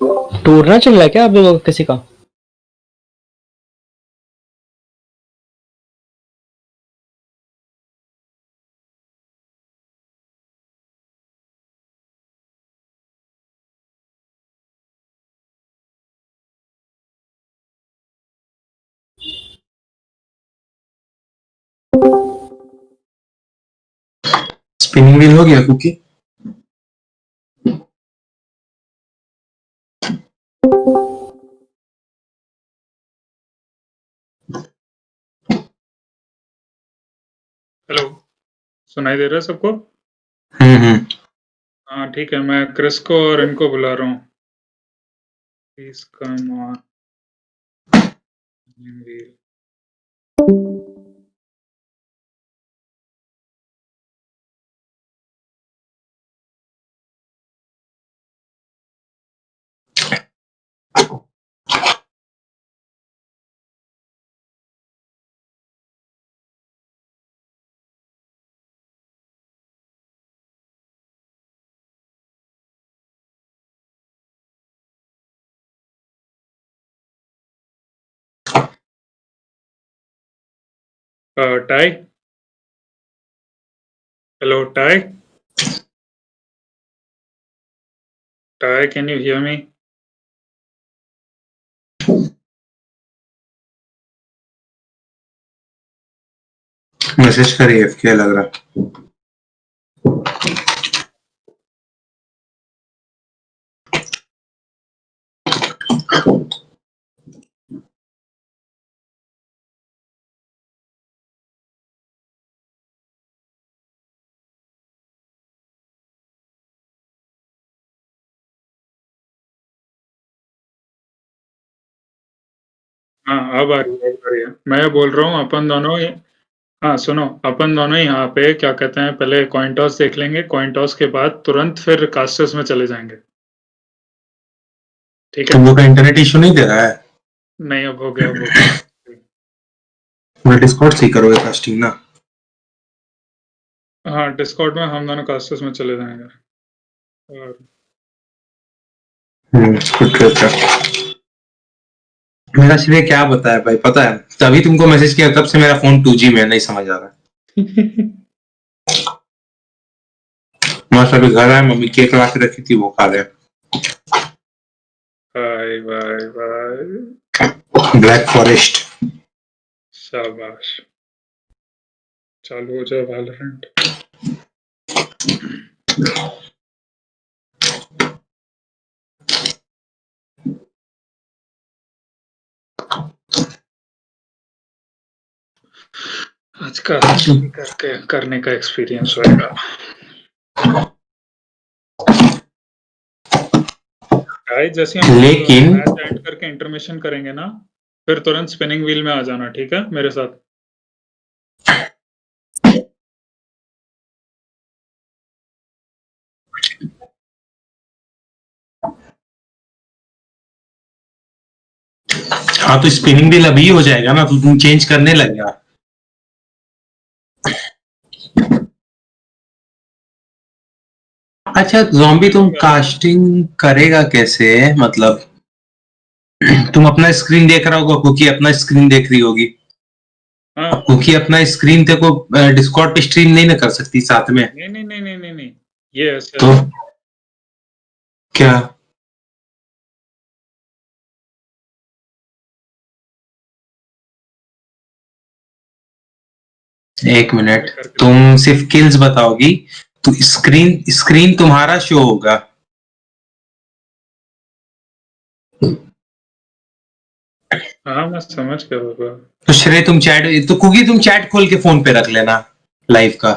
टूरना चल रहा है क्या आप लोगों का किसी का? स्पिनिंग व्हील हो गया कुकी? हेलो, सुनाई दे रहा है सबको? हाँ ठीक है, मैं क्रिस को और इनको बुला रहा हूँ। Please come on wheel. Tie, hello tie, tie can you hear me? Message करिए क्या लग रहा? हाँ अब आ रही है। मैं बोल रहा हूँ अपन दोनों ही, हाँ सुनो, अपन दोनों यहाँ पे क्या कहते हैं, पहले कॉइन टॉस देख लेंगे, कॉइन टॉस के बाद तुरंत फिर कास्टर्स में चले जाएंगे, ठीक है? तुम लोग का इंटरनेट इशू नहीं दे रहा है? नहीं, अब हो गया, अब हो गया। मैं डिस्कॉर्ड से ही करोगे कास्टिंग ना? हाँ डिस्कॉर्ड में हम दोनों कास्टर्स में चले जाएंगे। और कुछ मेरा सिर्फ क्या बताया भाई, पता है तभी तुमको मैसेज किया, तब से मेरा फोन 2G में नहीं समझ आ रहा। मैं अभी घर आया, मम्मी केक ला के रखी थी, वो खा रहे। Bye bye bye. Black forest. शाबाश, चालू हो जाए वैलोरेंट। आज का करने का एक्सपीरियंस होएगा। गाइस जैसे हम लेकिन मैच एंड करके इंटरमिशन करेंगे ना, फिर तुरंत स्पिनिंग व्हील में आ जाना, ठीक है मेरे साथ? हाँ तो स्पिनिंग व्हील अभी हो जाएगा ना, तो तुम चेंज करने लगेगा। अच्छा ज़ॉम्बी, तुम कास्टिंग करेगा कैसे? मतलब तुम अपना स्क्रीन देख रहा होगा, कुकी अपना स्क्रीन देख रही होगी। हाँ कुकी अपना स्क्रीन देखो, डिस्कॉर्ड पे स्ट्रीम नहीं ना कर सकती साथ में? नहीं नहीं नहीं नहीं नहीं नहीं, ये ऐसे तो क्या? एक मिनट, तुम सिर्फ किल्स बताओगी तो स्क्रीन स्क्रीन तुम्हारा शो होगा। हाँ मैं समझ गया होगा। तो श्रेय तुम चैट, तो कुकी तुम चैट खोल के फोन पे रख लेना लाइव का,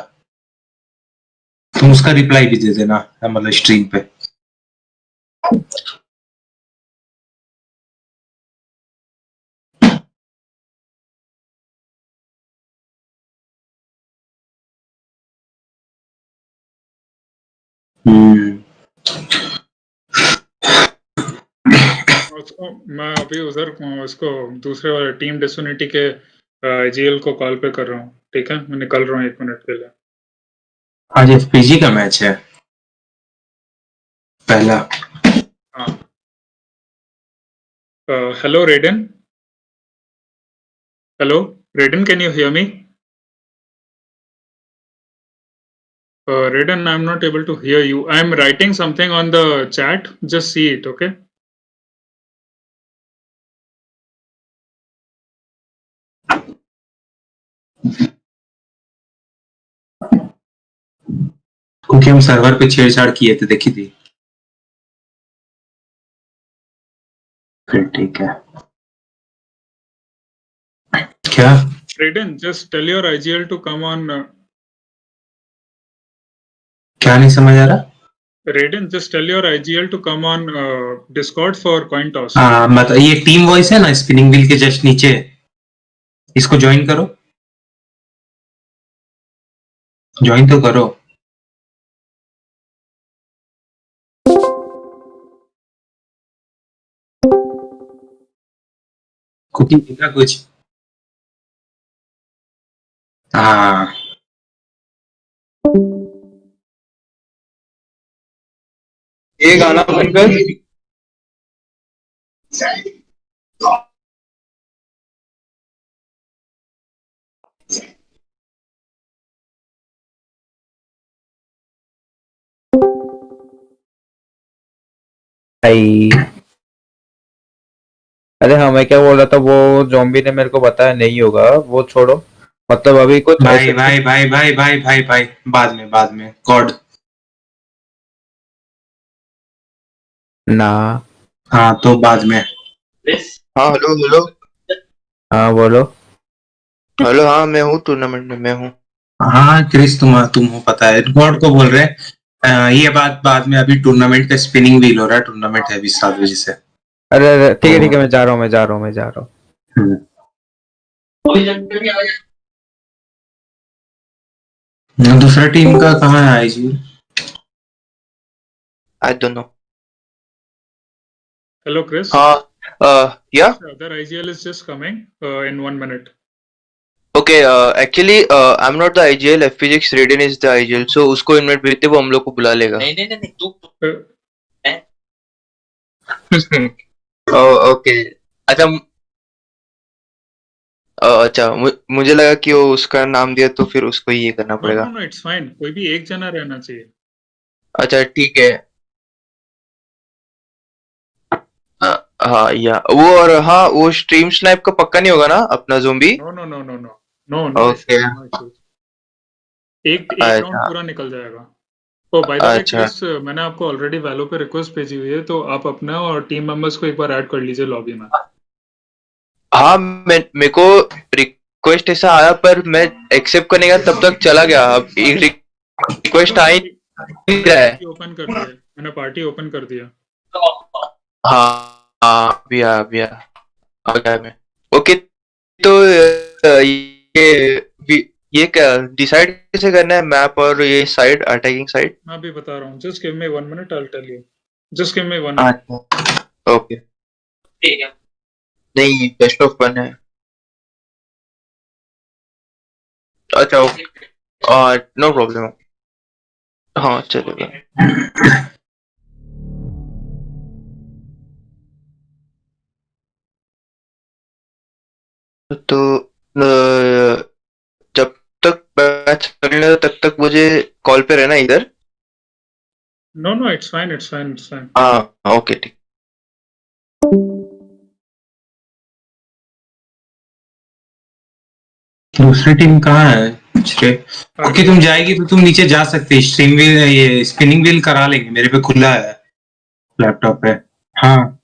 तुम उसका रिप्लाई भी दे देना मतलब स्ट्रीम पे। उसको मैं अभी उधर उसको दूसरे वाले टीम डिसुनिटी के जीएल को कॉल पे कर रहा हूँ, ठीक है? मैं निकल रहा हूँ 1 मिनट के लिए। आज एफपीजी का मैच है पहला। हाँ Hello, Raiden. Hello, Raiden, can you hear me? Raiden, I'm not able to hear you. I'm writing something on the chat. Just see it, okay? क्योंकि हम सर्वर पे छेड़छाड़ किए थे, देखी थी। फिर ठीक है। क्या? Raiden, just tell your IGL to come on. क्या नहीं समझ आ रहा? Raiden, just tell your IGL to come on Discord for coin toss. हाँ, मतलब ये टीम वॉइस है ना, स्पिनिंग व्हील के जस्ट नीचे, इसको ज्वाइन करो। ज्वाइन तो करो। कुकिंग दिखा कुछ? हाँ, ये गाना बंद कर। भाई अरे हाँ, मैं क्या बोल रहा था, वो जॉम्बी ने मेरे को बताया नहीं होगा, वो छोड़ो। मतलब अभी कुछ भाई ऐसे भाई भाई भाई भाई भाई भाई, बाद में गॉड। ना। हाँ तो बाद में। हाँ हेलो हेलो हाँ बोलो। हेलो। हाँ मैं हूँ, टूर्नामेंट में मैं हूँ। हाँ क्रिस, तुम हो, पता है, गॉड को बोल रहे हैं। ये बात बाद में, अभी टूर्नामेंट का स्पिनिंग व्हील हो रहा है, टूर्नामेंट है अभी 7 बजे से। अरे अरे, ठीक है, मैं जा रहा हूँ, मैं जा रहा हूँ। हम्म। दूसरा टीम का कहाँ है IG? I don't know. Hello, Chris. हाँ या The other IGL is just coming in 1 minute. Okay. Actually I am not the IGL, एफपीजेक्स radian is the IGL, so उसको इनवाइट भेजते, वो हम लोग को बुला लेगा। नहीं नहीं नहीं तू। ओके। अच्छा अच्छा, मुझे लगा कि वो उसका नाम दिया तो फिर उसको ही ये करना No, पड़ेगा। no, no, it's fine. कोई भी एक जना रहना चाहिए. अच्छा ठीक है। हाँ या वो, और हाँ वो स्ट्रीम स्नाइप का पक्का नहीं होगा ना अपना zombie? No, no, no, no, no. No, no okay. issues, no issues. एक राउंड अच्छा पूरा निकल जाएगा. Oh, by the way, अच्छा। Chris, मैंने आपको ऑलरेडी वैलो पे रिक्वेस्ट भेजी हुई है, तो आप अपना और टीम मेंबर्स को एक बार ऐड कर लीजिए लॉबी में. हाँ मेरे को रिक्वेस्ट ऐसा आया, पर मैं एक्सेप्ट करने का तब तक चला गया। अब एक रिक्वेस्ट आ ही नहीं रहा है। ओपन कर दिया, मैंने पार्टी ओपन कर दिया. हाँ हाँ आ गया मैं। ओके तो ये क्या डिसाइड कैसे करना है, मैप और ये साइड, अटैकिंग साइड? मैं अभी बता रहा हूँ. Just give me 1 minute, I will tell you. Just give me 1 minute. अच्छा ओके। ठीक है। नहीं बेस्ट ऑफ वन है। अच्छा ओके, नो प्रॉब्लम। हाँ चलेगा। तो जब तक मैच चलेगा तब तक मुझे कॉल पे रहना इधर। No, no, it's fine, it's fine, it's fine. हाँ ओके ठीक। दूसरी टीम कहाँ है? क्योंकि तुम जाएगी तो तुम नीचे जा सकते, स्ट्रीम व्हील, ये स्पिनिंग व्हील करा लेंगे, मेरे पे खुला है लैपटॉप पे। हाँ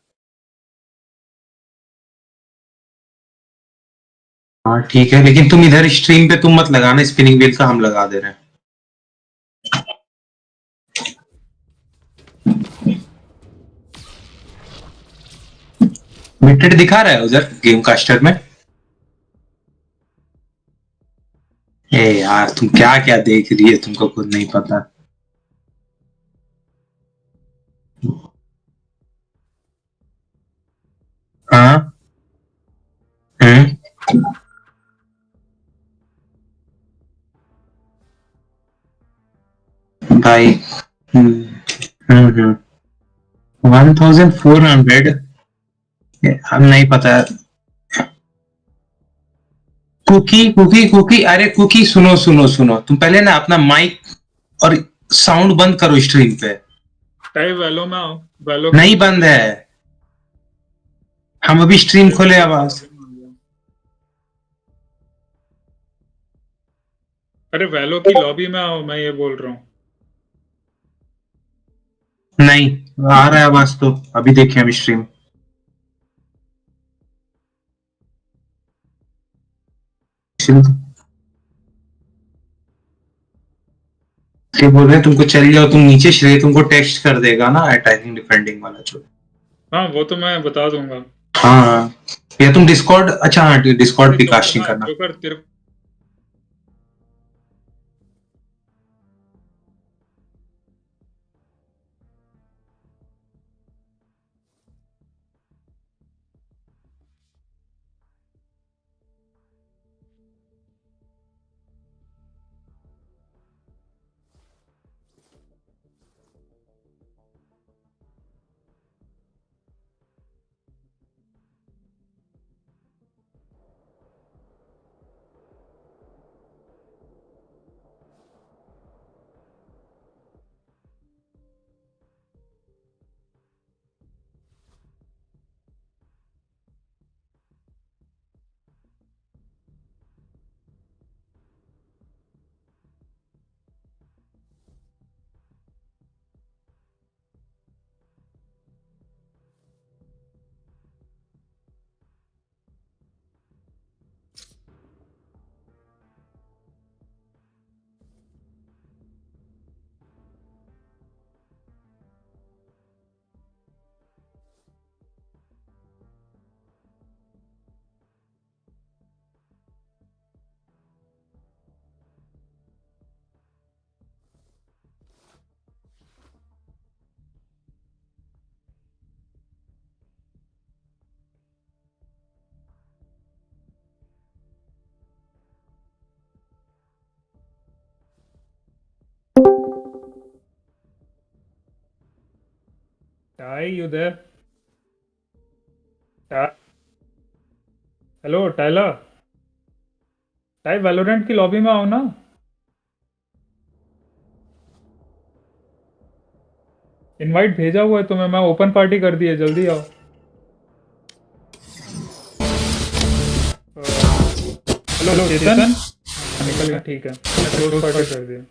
हाँ ठीक है, लेकिन तुम इधर स्ट्रीम पे तुम मत लगाना स्पिनिंग व्हील का, हम लगा दे रहे हैं। मिटेड दिखा रहा है उधर गेम कास्टर में। ए यार, तुम क्या क्या देख रही है, तुमको खुद नहीं पता। हाँ भाई 1400। हम नहीं पता। कुकी कुकी कुकी, अरे कुकी सुनो सुनो सुनो, तुम पहले ना अपना माइक और साउंड बंद करो स्ट्रीम पे। टाइप वैलो में आओ, वैलो नहीं बंद है, हम अभी स्ट्रीम खोले आवाज। अरे वैलो की लॉबी में आओ, मैं ये बोल रहा हूँ। नहीं आ रहा है आवाज तो, अभी देखें अभी स्ट्रीम। ये बोल रहे हैं तुमको चल जाओ तुम नीचे, श्रेय तुमको टेक्स्ट कर देगा ना अटैकिंग डिफेंडिंग वाला जो। हाँ वो तो मैं बता दूंगा। हाँ, या तुम डिस्कॉर्ड, अच्छा हाँ डिस्कॉर्ड पे जोकर, कास्टिंग हाँ करना। जोकर तेरे Ty, you there? Hello Tyler, Ty Valorant की लॉबी में आओ ना। इनवाइट भेजा हुआ है तुम्हें, मैं ओपन पार्टी कर दी है, जल्दी आओ। हेलो चेतन, हाँ, निकल गया, ठीक है, मैंने क्लोज पार्टी कर दिया।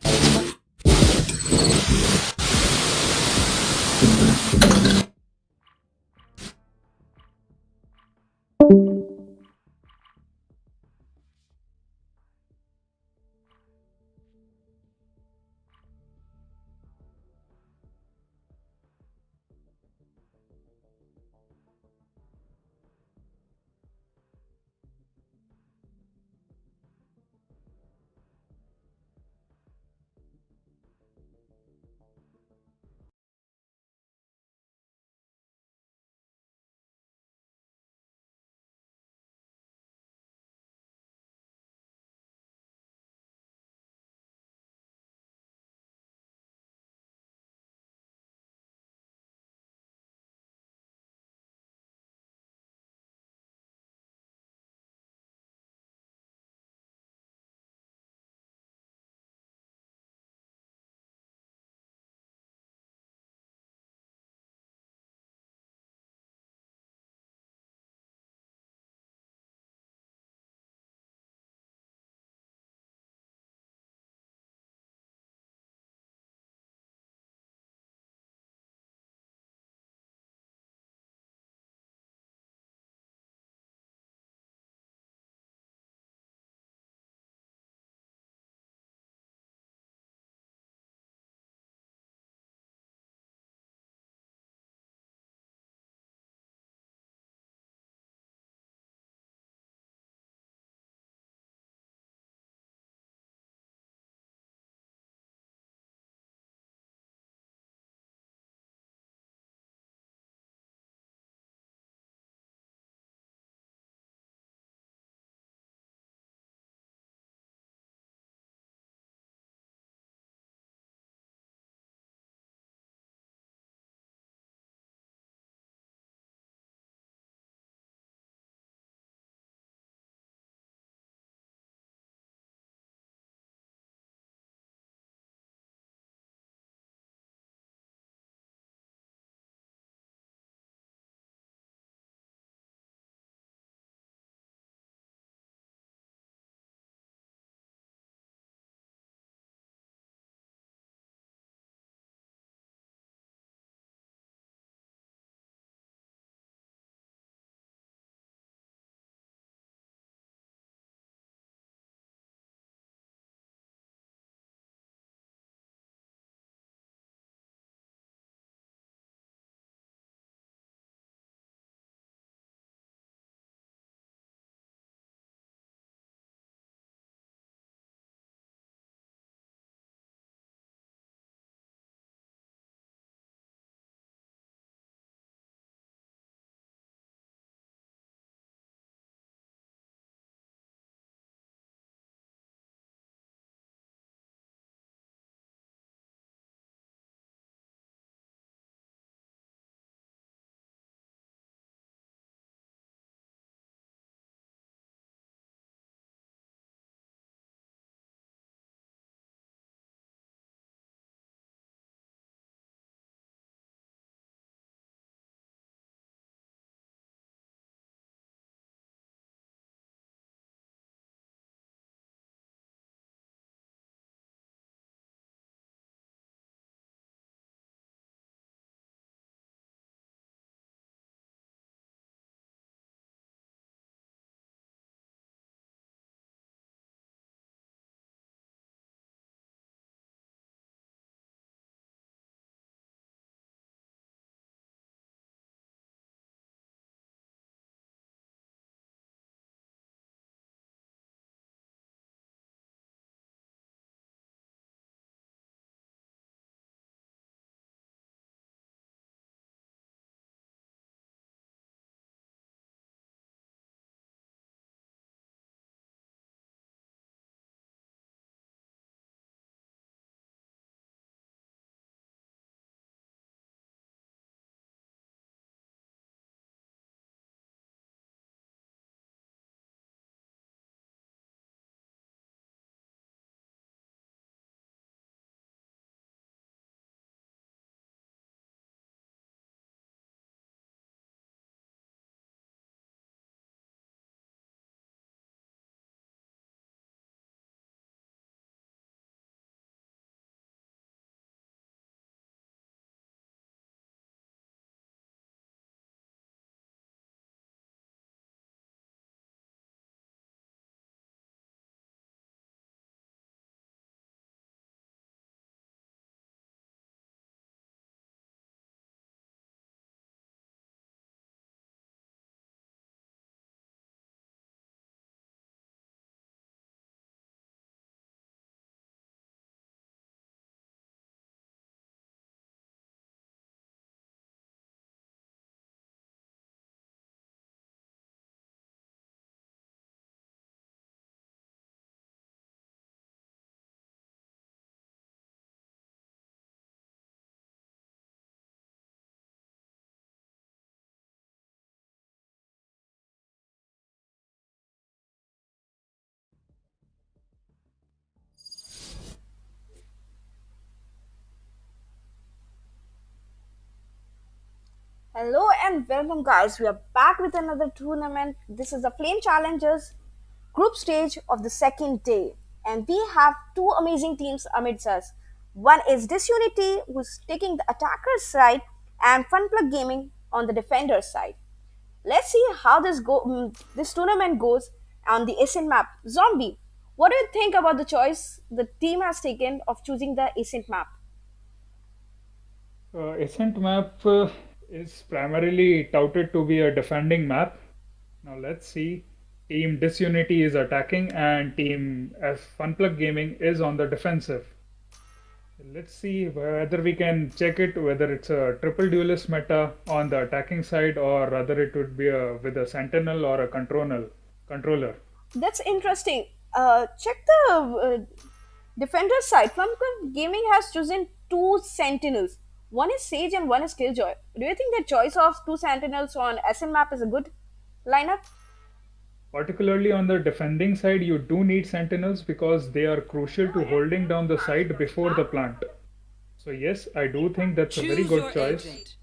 Hello and welcome, guys. We are back with another tournament. This is the Flame Challengers group stage of the second day, and we have two amazing teams amidst us. One is Disunity, who's taking the attacker's side, and Funplug Gaming on the defender's side. Let's see how this tournament goes on the Ascent map. Zombie, what do you think about the choice the team has taken of choosing the Ascent map? Ascent map is primarily touted to be a defending map. Now let's see. Team Disunity is attacking and Team as Funplug Gaming is on the defensive. Let's see whether we can check it, whether it's a triple duelist meta on the attacking side or rather it would be with a sentinel or a controller. That's interesting. Check the defender side. Plum Gaming has chosen two sentinels. One is Sage and one is Killjoy. Do you think the choice of two sentinels on SN map is a good lineup? Particularly on the defending side, you do need sentinels because they are crucial to holding down the site before the plant. So yes, I do think that's a very good choice.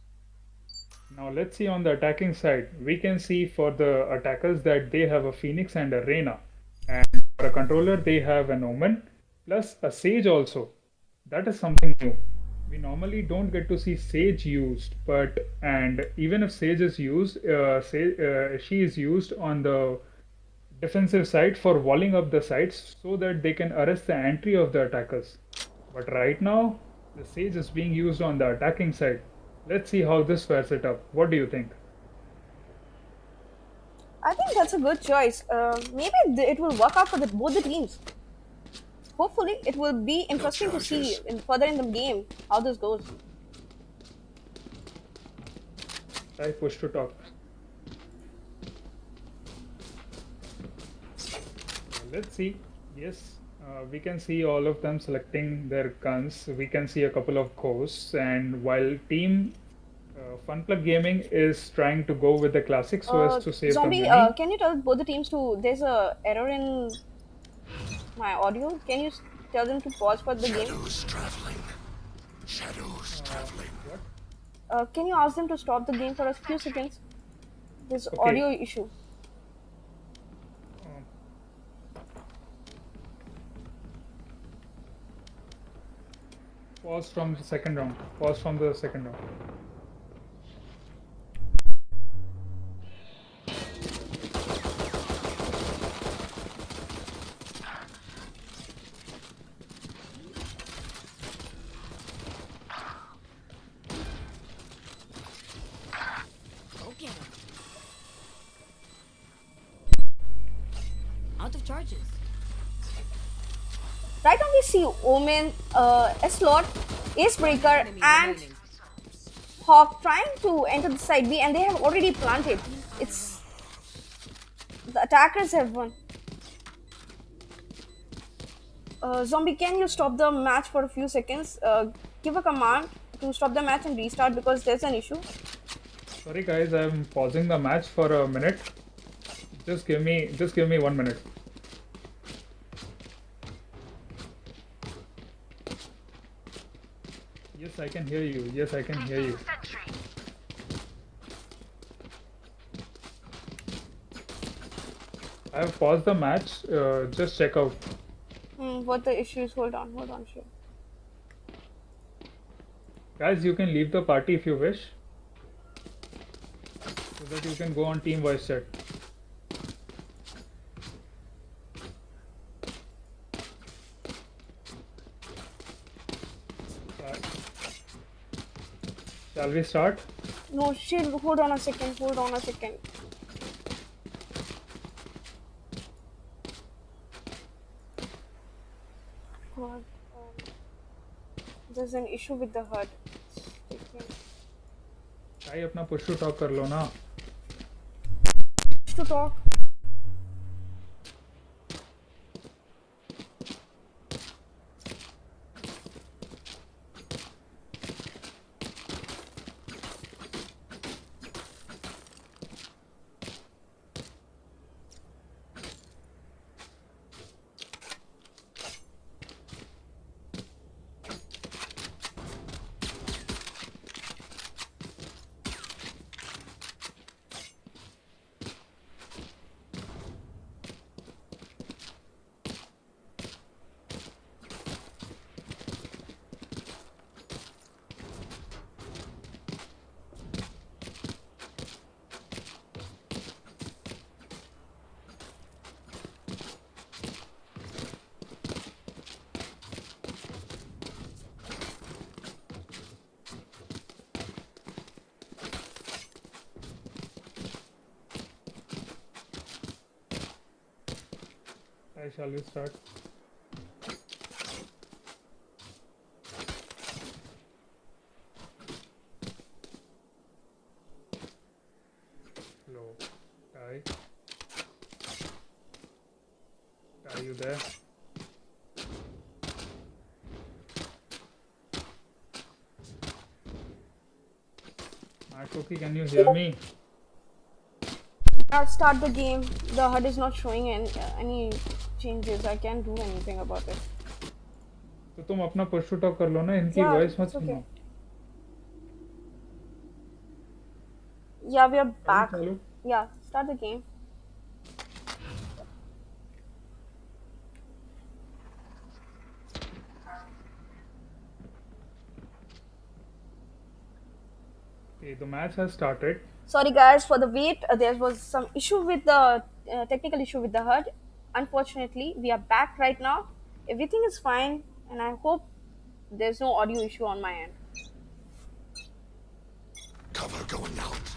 Now let's see on the attacking side. We can see for the attackers that they have a Phoenix and a Reyna. And for a controller, they have an Omen plus a Sage also. That is something new. We normally don't get to see Sage used, and even if Sage is used, she is used on the defensive side for walling up the sites so that they can arrest the entry of the attackers. But right now, the Sage is being used on the attacking side. Let's see how this fares it up. What do you think? I think that's a good choice. Maybe it will work out for both the teams. Hopefully, it will be interesting to see further in the game how this goes. I push to talk. Let's see. Yes, we can see all of them selecting their guns. We can see a couple of ghosts, and while Team Funplug Gaming is trying to go with the classic so as to save Zombie, the money. can you tell both the teams to? There's a error in my audio. Can you tell them to pause for the game? What? Can you ask them to stop the game for a few seconds? There's Okay. audio issue. Pause from the second round. Pause from the second round. Out of charges. Right now we see Omen, S-Lord, Acebreaker and Hawk trying to enter the side B and they have already planted. It's... the attackers have won. Zombie, can you stop the match for a few seconds? Give a command to stop the match and restart because there's an issue. Sorry guys, I'm pausing the match for a minute. Just give me 1 minute. Yes, I can hear you. Yes, I can hear you. I have paused the match. Just check out. What the issue is? Hold on, sure. Guys, you can leave the party if you wish. So that you can go on team voice chat. Shall we start? No, chill. Hold on a second. God, there's an issue with the HUD. भाई अपना push to talk कर लो ना. Push to talk. Shall we start? Hello, Ty. Are you there? MadCoOkie, can you hear me? I'll start the game. The HUD is not showing any changes. I can't do anything about it. तो तुम अपना push to talk कर लो ना, इनकी Yeah, voice मत it's okay. सुनो. Yeah, we are अभी back. चालू. Yeah, start the game. Okay, the match has started. Sorry guys for the wait. There was some issue with the technical issue with the HUD. Unfortunately, we are back right now. Everything is fine, and I hope there's no audio issue on my end. Cover going out.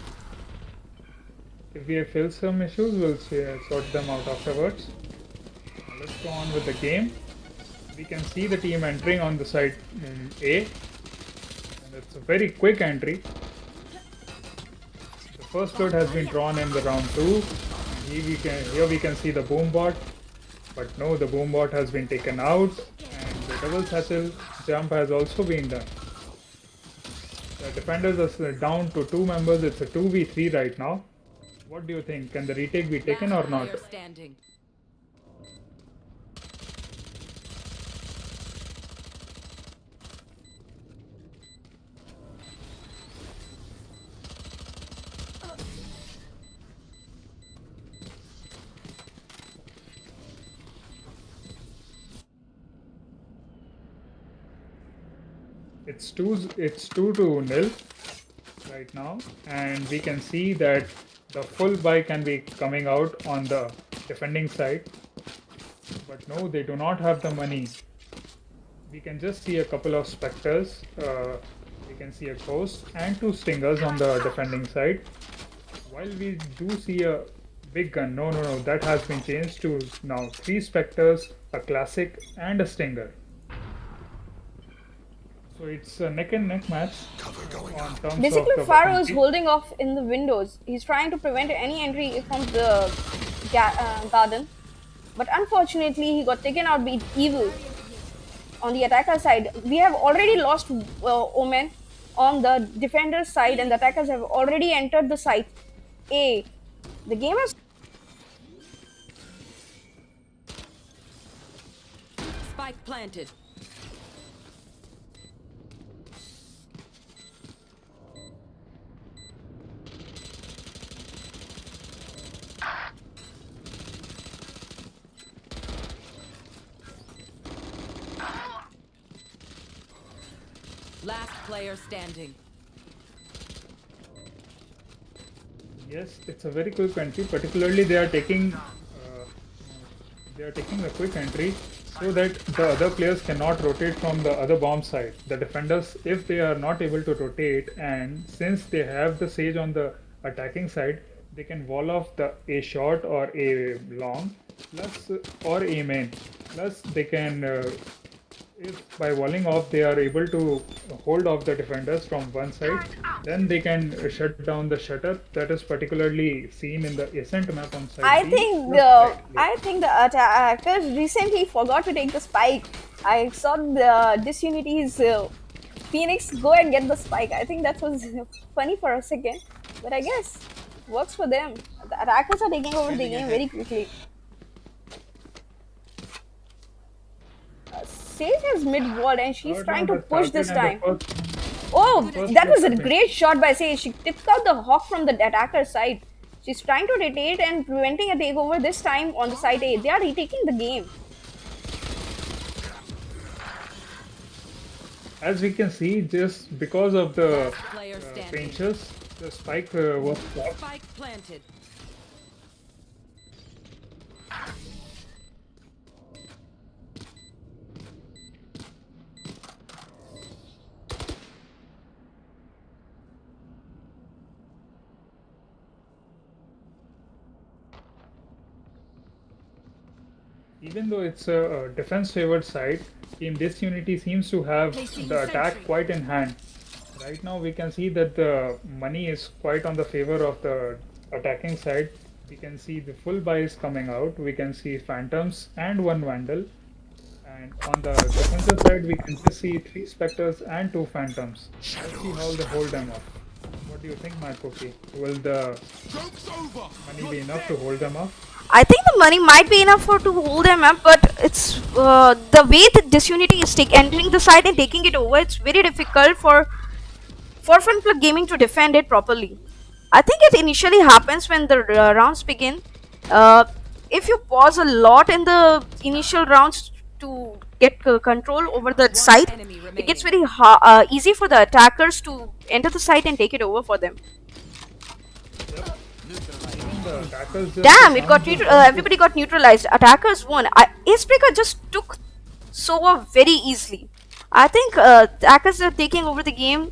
If we face some issues, we'll sort them out afterwards. Now let's go on with the game. We can see the team entering on the side A, and it's a very quick entry. The first blood has been drawn in the round 2. Here we can see the boom bot, but no, the boom bot has been taken out, and the double satchel jump has also been done. The defenders are down to 2 members. It's a 2v3 right now. What do you think? Can the retake be taken or not? Player standing. It's 2-0 right now, and we can see that the full buy can be coming out on the defending side, but no, they do not have the money. We can just see a couple of specters. We can see a ghost and 2 stingers on the defending side, while we do see a big gun. No, that has been changed to now 3 specters, a classic and a stinger. So it's a neck and neck match on terms Basically, of the Pharaoh is weaponry. holding off in the windows. He's trying to prevent any entry from the garden, but unfortunately, he got taken out by Evil on the attacker side. We have already lost Omen on the defender side, and the attackers have already entered the site A. The game has Spike planted. Last player standing. Yes, it's a very quick entry. Particularly, they are taking a quick entry so that the other players cannot rotate from the other bomb side. The defenders, if they are not able to rotate, and since they have the Sage on the attacking side, they can wall off the A short or A long, plus or A main. Plus, they can. If by walling off they are able to hold off the defenders from one side, then they can shut down the shutter. That is particularly seen in the Ascent map on side I B. think the attackers recently forgot to take the spike. I saw the Disunity's Phoenix go and get the spike. I think that was funny for a second, but I guess works for them. The attackers are taking over the game very quickly. Sage has mid wall and she's Third trying to round has push this started, time. and the first- Oh, first that was a blood great shot by Sage. She tipped out the hawk from the attacker side. She's trying to rotate and preventing a takeover this time on the side A. They are retaking the game. As we can see, just because of the Last player standing. pinches, the spike was blocked. Spike planted. even though it's a defense favored side, Team Disunity seems to have the attack quite in hand. Right now we can see that the money is quite on the favor of the attacking side. We can see the full buys coming out. We can see Phantoms and one Vandal. And on the defensive side, we can just see 3 Spectres and 2 Phantoms. Let's see how they hold them up. What do you think, MadCoOkie? Will the money be enough to hold them up? I think the money might be enough to hold them up, but it's the way that Disunity is entering the side and taking it over. It's very difficult for Funplug Gaming to defend it properly. I think it initially happens when the rounds begin. If you pause a lot in the initial rounds to get control over the site, it gets very easy for the attackers to enter the site and take it over for them. The attackers just Damn, it got everybody got neutralized. Attackers won. ACEbreaker just took Sova very easily. I think attackers are taking over the game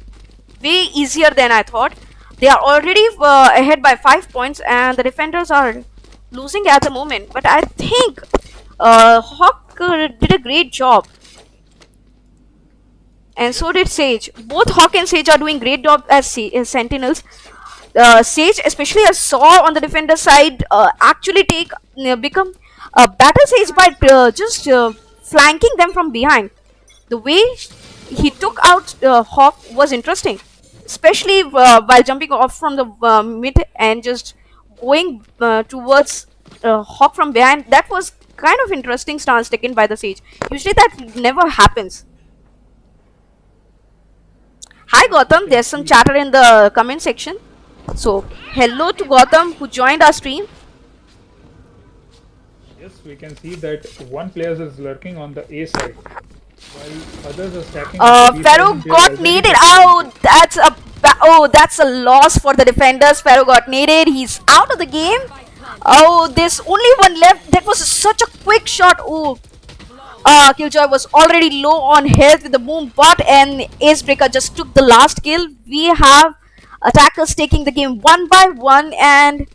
way easier than I thought. They are already ahead by 5 points, and the defenders are losing at the moment. But I think Hawk did a great job, and so did Sage. Both Hawk and Sage are doing great job as sentinels. Sage, especially, I saw on the defender side, actually become a battle Sage by just flanking them from behind. The way he took out Hawk was interesting, especially while jumping off from the mid and just going towards Hawk from behind. That was kind of interesting stance taken by the Sage. Usually that never happens. Hi Gotham, there's some chatter in the comment section. So, hello to Gotham who joined our stream. Yes, we can see that one player is lurking on the A side, while others are stacking. Pharaoh got naded out. That's a loss for the defenders. Pharaoh got naded. He's out of the game. Oh, there's only one left. That was such a quick shot. Oh, Killjoy was already low on health with the boom bot, and ACEbreaker just took the last kill. We have attackers taking the game one by one, and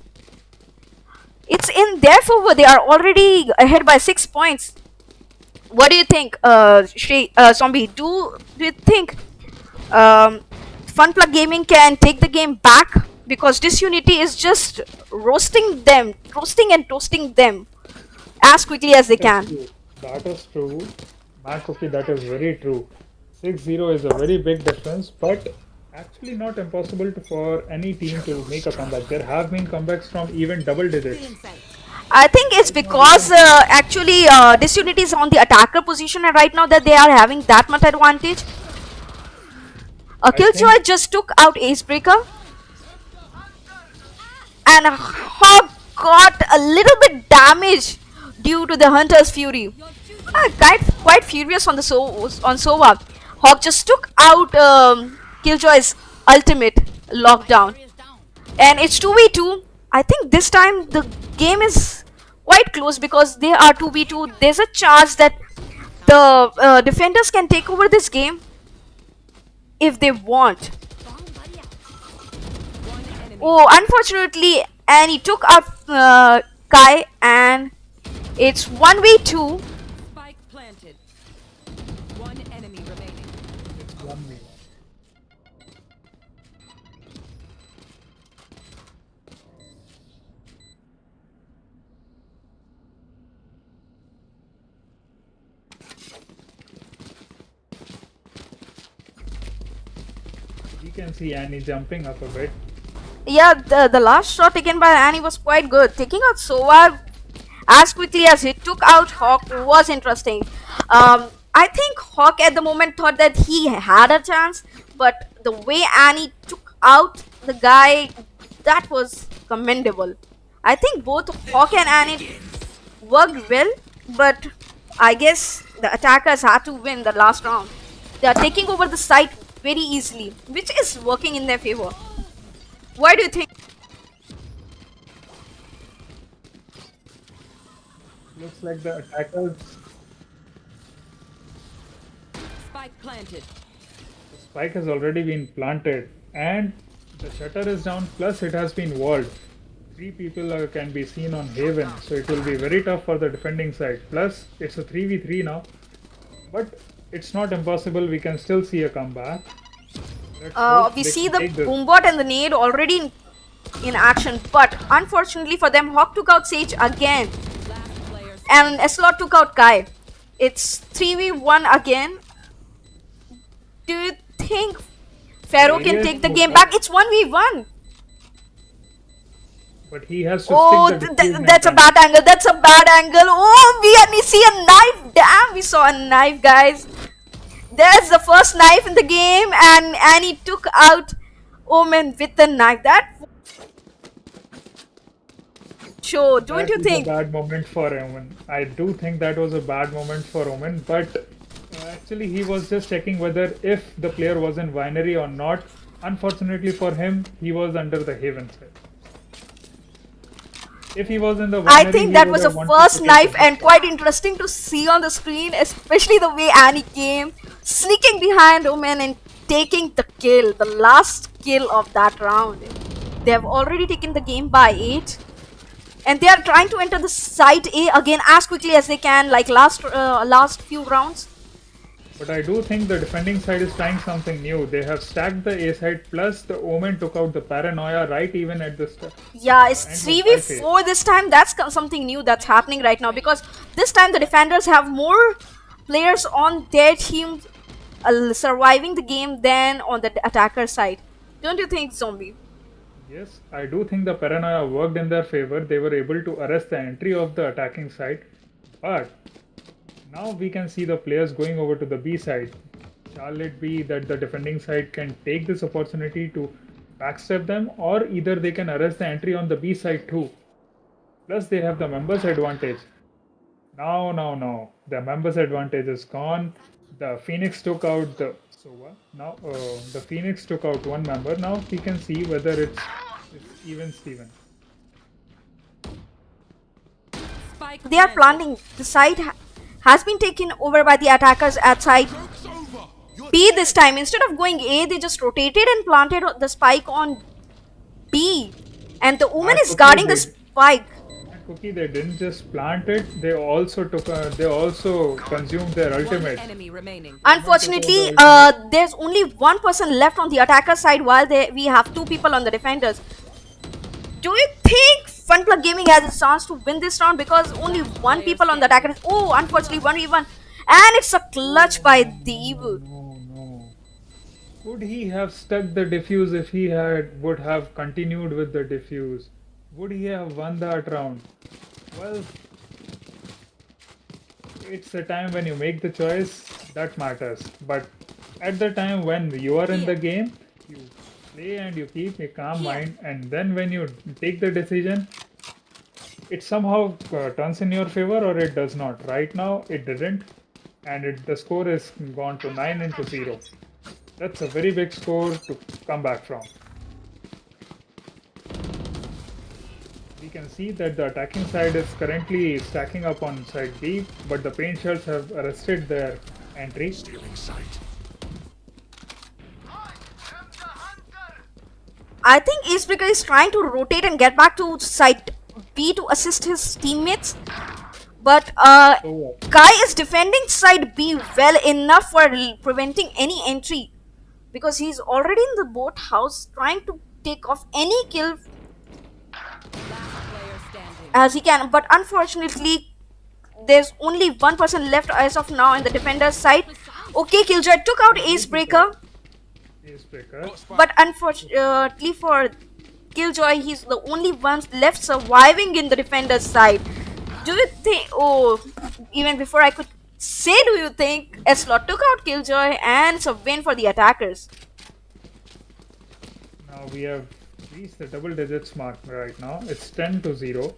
it's in their favor. They are already ahead by 6 points. What do you think, Zombie? Do you think Funplug Gaming can take the game back? Because Disunity is just roasting and toasting them as quickly as they can. That is true. MadCoOkie, that is very true. 6-0 is a very big difference, but actually not impossible for any team to make a comeback. There have been comebacks from even double digits. I think it's because actually Disunity is on the attacker position right now that they are having that much advantage. Killjoy just took out ACEbreaker, and Hawk got a little bit damage due to the Hunter's Fury. Quite furious on the Sova. Hawk just took out Killjoy's ultimate lockdown, and it's 2v2. I think this time the game is quite close because they are 2v2. There's a chance that the defenders can take over this game if they want. Oh, unfortunately, Annie took out Kai, and it's 1v2. Spike planted. One enemy remaining. It's 1v1. We can see Annie jumping up a bit. Yeah, the last shot taken by Annie was quite good. Taking out Sova as quickly as he took out Hawk was interesting. I think Hawk at the moment thought that he had a chance, but the way Annie took out the guy, that was commendable. I think both Hawk and Annie worked well, but I guess the attackers had to win the last round. They are taking over the site very easily, which is working in their favor. Why do you think? Looks like the attackers. Spike planted. The spike has already been planted, and the shutter is down. Plus, it has been walled. 3 people can be seen on Haven, so it will be very tough for the defending side. Plus, it's a 3v3 now, but it's not impossible. We can still see a comeback. Let's hope We they see can the take this. Boombot and the Nade already in action, but unfortunately for them, Hawk took out Sage again, Last player and Eslot took out Kai. It's 3v1 again. Do you think Pharaoh can Yes, take the but- game back? It's 1v1. But he has to Oh, stick the defuse that's a mentality. bad angle. That's a bad angle. Oh, we see a knife. Damn, we saw a knife, guys. There's the first knife in the game, and Annie took out Omen with the knife. That show, don't That you was think? a bad moment for Omen. I do think that was a bad moment for Omen, but actually he was just checking whether if the player was in binary or not. Unfortunately for him, he was under the Haven side. If he was in the binary, I think he that would was a have wanted first to take knife the and big quite interesting to see on the screen, especially the way Annie came, sneaking behind Omen and taking the kill, the last kill of that round. They have already taken the game by 8. And they are trying to enter the site A again as quickly as they can, like last few rounds. But I do think the defending side is trying something new. They have stacked the A side, plus the Omen took out the Paranoia right even at the start. Yeah, it's And 3v4 this time. That's something new that's happening right now, because this time the defenders have more players on their team surviving the game than on the attacker side. Don't you think, Zombie? Yes, I do think the Paranoia worked in their favor. They were able to arrest the entry of the attacking side. But now we can see the players going over to the B side. Shall it be that the defending side can take this opportunity to backstep them, or either they can arrest the entry on the B side too? Plus, they have the members advantage. No. The members advantage is gone. The Phoenix took out the now the Phoenix took out one member. Now we can see whether it's even Steven. spike They are planting. The site has been taken over by the attackers at side Joke's over. You're B this time. Instead of going A, they just rotated and planted the spike on B. And the woman is okay, guarding the they- spike. Cookie, they didn't just plant it; they also they also consumed their One ultimate. enemy remaining. Unfortunately, there's only one person left on the attacker side, while we have 2 people on the defenders. Do you think Funplug Gaming has a chance to win this round, because only 1 people on the attacker? Oh, unfortunately 1v1, and it's a clutch by the Evil. No. Could he have stuck the diffuse if he would have continued with the diffuse? Would he have won that round? Well, it's the time when you make the choice that matters. But at the time when you are in the game, you play and you keep a calm mind, and then when you take the decision, it somehow turns in your favor or it does not. Right now, it didn't, and the score is gone to 9-0. That's a very big score to come back from. We can see that the attacking side is currently stacking up on side B, but the paint shells have arrested their entry. stealing sight. I think ACEBreaker is trying to rotate and get back to side B to assist his teammates. But So, Kai is defending side B well enough for preventing any entry, because he's already in the boathouse trying to take off any kill Player standing. as he can. But unfortunately, there's only 1 person left as of now in the defender's side. Okay, Killjoy took out ACEBreaker, Icebreaker. but unfortunately for Killjoy, he's the only one left surviving in the defender's side. Do you think? Oh, even before I could say, do you think Eslot took out Killjoy, and it's a win for the attackers? Now we have reached the double digits mark right now. It's 10-0.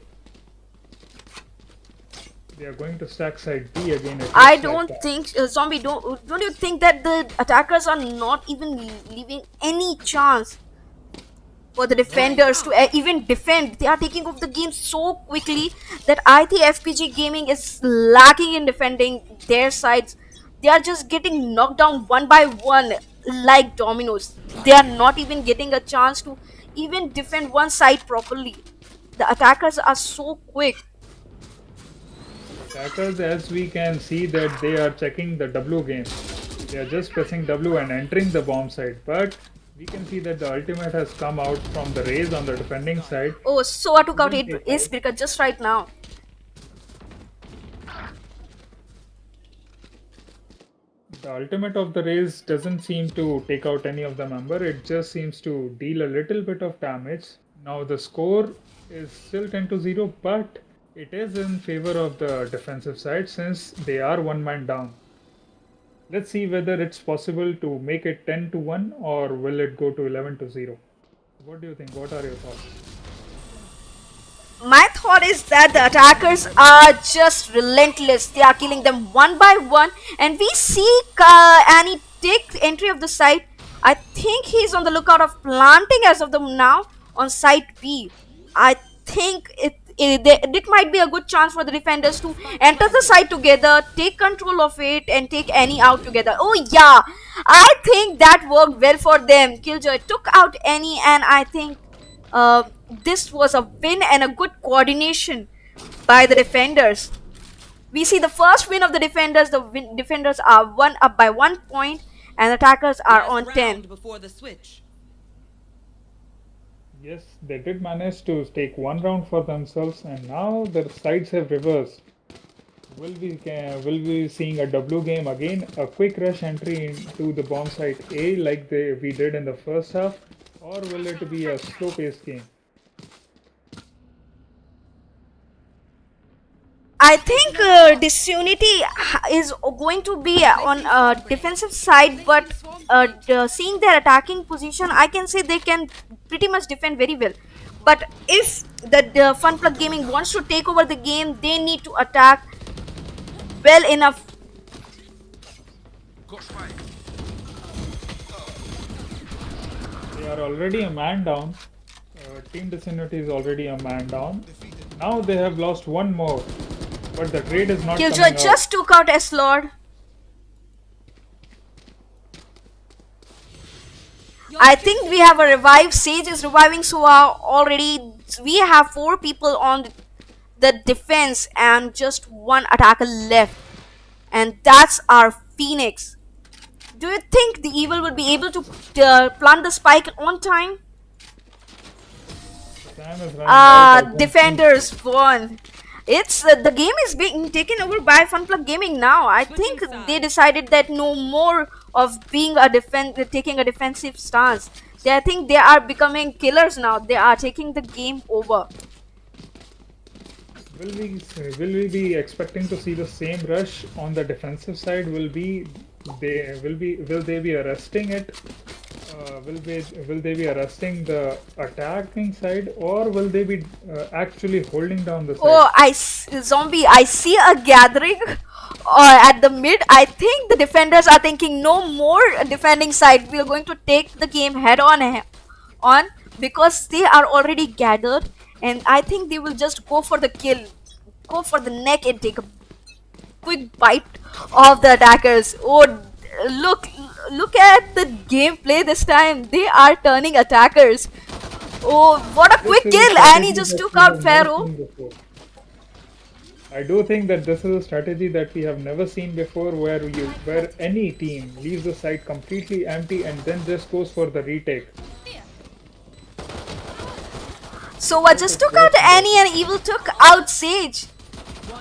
They are going to stack side B again. It I looks like don't that. think Zombie. Don't you think that the attackers are not even leaving any chance for the defenders to even defend? They are taking off the game so quickly that I think FPG Gaming is lacking in defending their sides. They are just getting knocked down one by one like dominoes. They are not even getting a chance to even defend one side properly. The attackers are so quick. Attackers, as we can see that they are checking the W game. They are just pressing W and entering the bomb site. But we can see that the ultimate has come out from the Raze on the defending side. Oh, so I took out Didn't take Ace Breaker just right now. The ultimate of the Raze doesn't seem to take out any of the member. It just seems to deal a little bit of damage. Now the score is still 10-0, but it is in favor of the defensive side since they are one man down. Let's see whether it's possible to make it 10-1 or will it go to 11-0. What do you think? What are your thoughts? My thought is that the attackers are just relentless. They are killing them one by one, and we see Annie take entry of the site. I think he's on the lookout of planting as of the now on site B. I think it might be a good chance for the defenders to enter the site together, take control of it, and take Annie out together. Oh yeah, I think that worked well for them. Killjoy took out Annie, and I think this was a win and a good coordination by the defenders. We see the first win of the defenders. The defenders are up by 1 point, and attackers are on 10. Before the switch. Yes, they did manage to take one round for themselves, and now the sides have reversed. Will we seeing a W game again? A quick rush entry into the bomb site A like we did in the first half, or will it be a slow-paced game? I think Disunity is going to be on defensive side, but seeing their attacking position, I can say they can pretty much defend very well. But if the Funplug Gaming wants to take over the game, they need to attack well enough. They are already a man down. Team Disunity is already a man down. Now they have lost one more. But the trade is not Killjoy coming out. just took out S-Lord. I think we have a revive. Sage is reviving, so already we have 4 people on the defense and just 1 attacker left. And that's our Phoenix. Do you think the Evil will be able to plant the spike on time? Time is running out. Defenders won. It's the game is being taken over by Funplug Gaming now. I think they decided that no more of being taking a defensive stance. I think they are becoming killers now. They are taking the game over. Will we be expecting to see the same rush on the defensive side? Will they be arresting it? Will they be arresting the attacking side, or will they be actually holding down the side? Oh, Zombie, I see a gathering at the mid. I think the defenders are thinking no more defending side. We are going to take the game head on because they are already gathered, and I think they will just go for the kill, go for the neck and take a quick bite of the attackers. Oh, look at the gameplay this time. They are turning attackers. Oh, what a quick kill! And he just took out Pharaoh. I do think that this is a strategy that we have never seen before, where any team leaves the site completely empty and then just goes for the retake. So I just took out Annie and Evil took out Sage.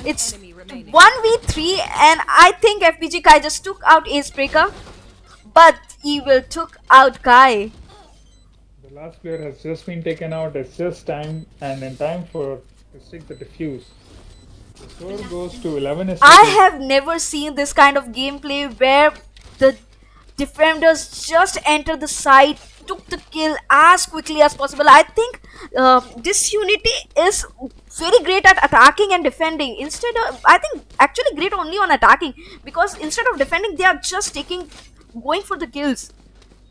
It's 1v3, and I think FPG Kai just took out Ace Breaker, but Evil took out Kai. The last player has just been taken out. It's just time, and in time to stick the defuse. The score goes to 11. I have never seen this kind of gameplay where the defenders just enter the site, took the kill as quickly as possible. I think Disunity is very great at attacking and defending. I think actually great only on attacking, because instead of defending, they are just going for the kills.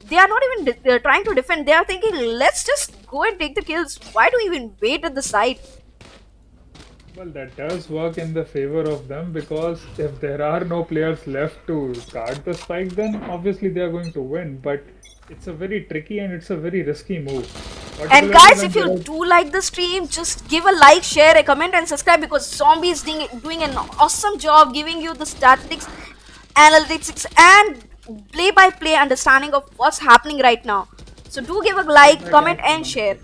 They are not even trying to defend. They are thinking, let's just go and take the kills. Why do we even wait at the site? Well, that does work in the favor of them, because if there are no players left to guard the spike, then obviously they are going to win. But it's a very tricky and it's a very risky move. And Particularly guys, when if there you are do like the stream, just give a like, share, a comment, and subscribe because Zombie is doing an awesome job giving you the statistics, analytics, and play-by-play understanding of what's happening right now. So do give a right like, back comment, at you, and share.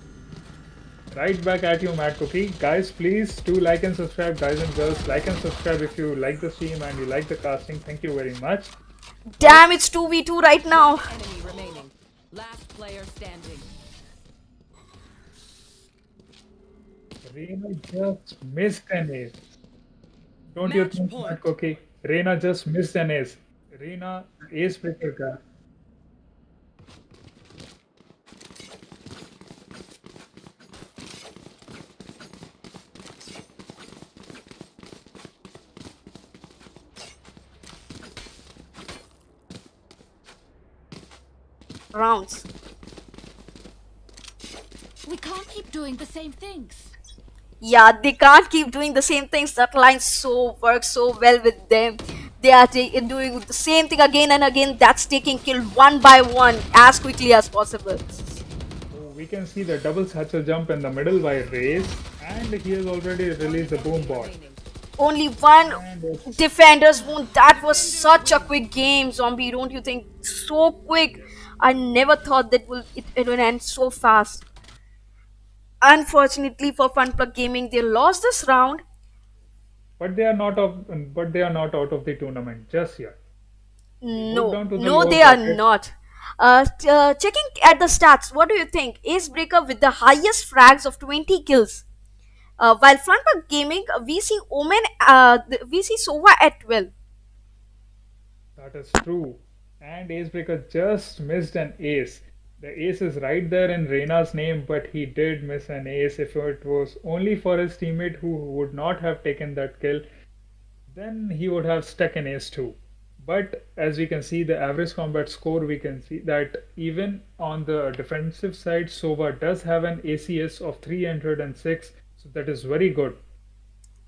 right back at you, MadCoOkie. Guys, please do like and subscribe, guys and girls. Like and subscribe if you like the stream and you like the casting. Thank you very much. Damn, it's 2v2 right now. Enemy remaining. Last player standing. Reina just missed an ace. Don't you Match think, point. MadCoOkie? Reina just missed an ace. Reina ace breaker guy. Rounds. We can't keep doing the same things. Yeah, they can't keep doing the same things. That line so works so well with them. They are doing the same thing again and again. That's taking kill one by one as quickly as possible. Oh, we can see the double satchel jump in the middle by Raze, and he has already released the boom bot. Only one And it's defender's wound. That was such a quick game, Zombie. Don't you think? So quick. I never thought that it would end so fast. Unfortunately for Funplug Gaming, they lost this round. but they are not out of the tournament just yet. They moved No, down to the no, lower they are bracket. not. Checking at the stats, what do you think? Acebreaker with the highest frags of 20 kills. While Frontbug Gaming, we see Omen, we see Sova at 12. That is true. And Acebreaker just missed an ace. The ace is right there in Reina's name, but he did miss an ace. If it was only for his teammate who would not have taken that kill, then he would have stuck an ace too. But as we can see, the average combat score, we can see that even on the defensive side, Sova does have an ACS of 306, so that is very good.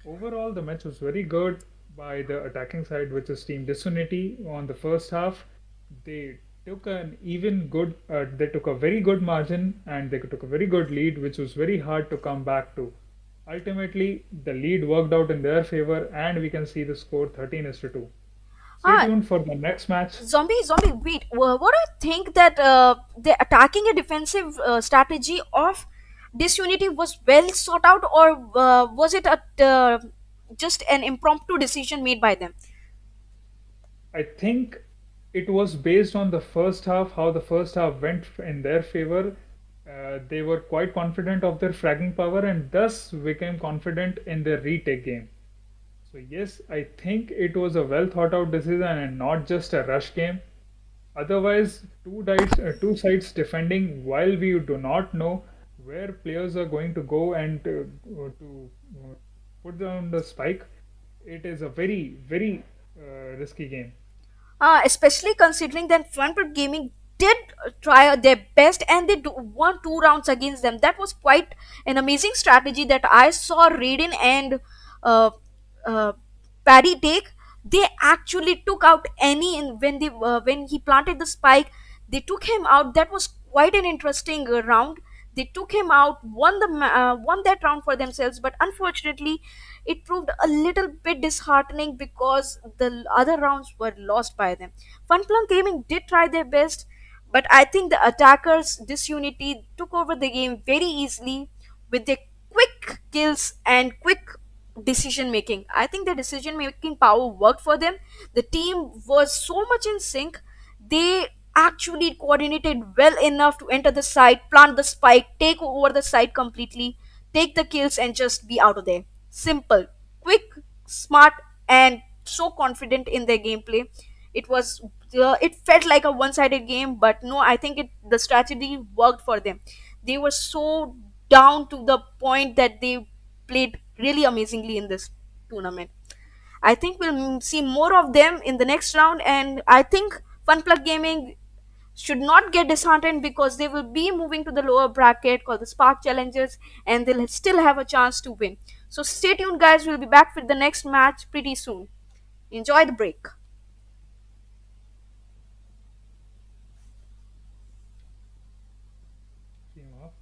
Overall, the match was very good by the attacking side, which is Team Disunity. On the first half, they took an even good, they took a very good margin and they took a very good lead, which was very hard to come back to. Ultimately, the lead worked out in their favor, and we can see the score 13 is to 2. Stay Ah, tuned for the next match. Zombie, wait. What do you think that the attacking a defensive strategy of Disunity was well sought out, or was it just an impromptu decision made by them? I think it was based on the first half, how the first half went in their favor. They were quite confident of their fragging power and thus became confident in their retake game. So, yes, I think it was a well thought out decision and not just a rush game. Otherwise, two sides defending while we do not know where players are going to go and to put down the spike. It is a very risky game. Especially considering that Frontbird Gaming did try their best and they won 2 rounds against them. That was quite an amazing strategy that I saw Raiden and uh, uh, Paddy take. They actually took out any in when he planted the spike. They took him out. That was quite an interesting round. They took him out, won that round for themselves, but unfortunately, it proved a little bit disheartening because the other rounds were lost by them. Funplum Gaming did try their best, but I think the attackers, Disunity, took over the game very easily with their quick kills and quick decision making. I think the decision making power worked for them. The team was so much in sync. They actually coordinated well enough to enter the site, plant the spike, take over the site completely, take the kills, and just be out of there. Simple, quick, smart, and so confident in their gameplay. It was it felt like a one-sided game, but no, I think the strategy worked for them. They were so down to the point that they played really amazingly in this tournament. I think we'll see more of them in the next round, and I think Funplug Gaming should not get disheartened because they will be moving to the lower bracket called the Spark Challengers, and they'll still have a chance to win. So stay tuned, guys. We'll be back with the next match pretty soon. Enjoy the break. Team up.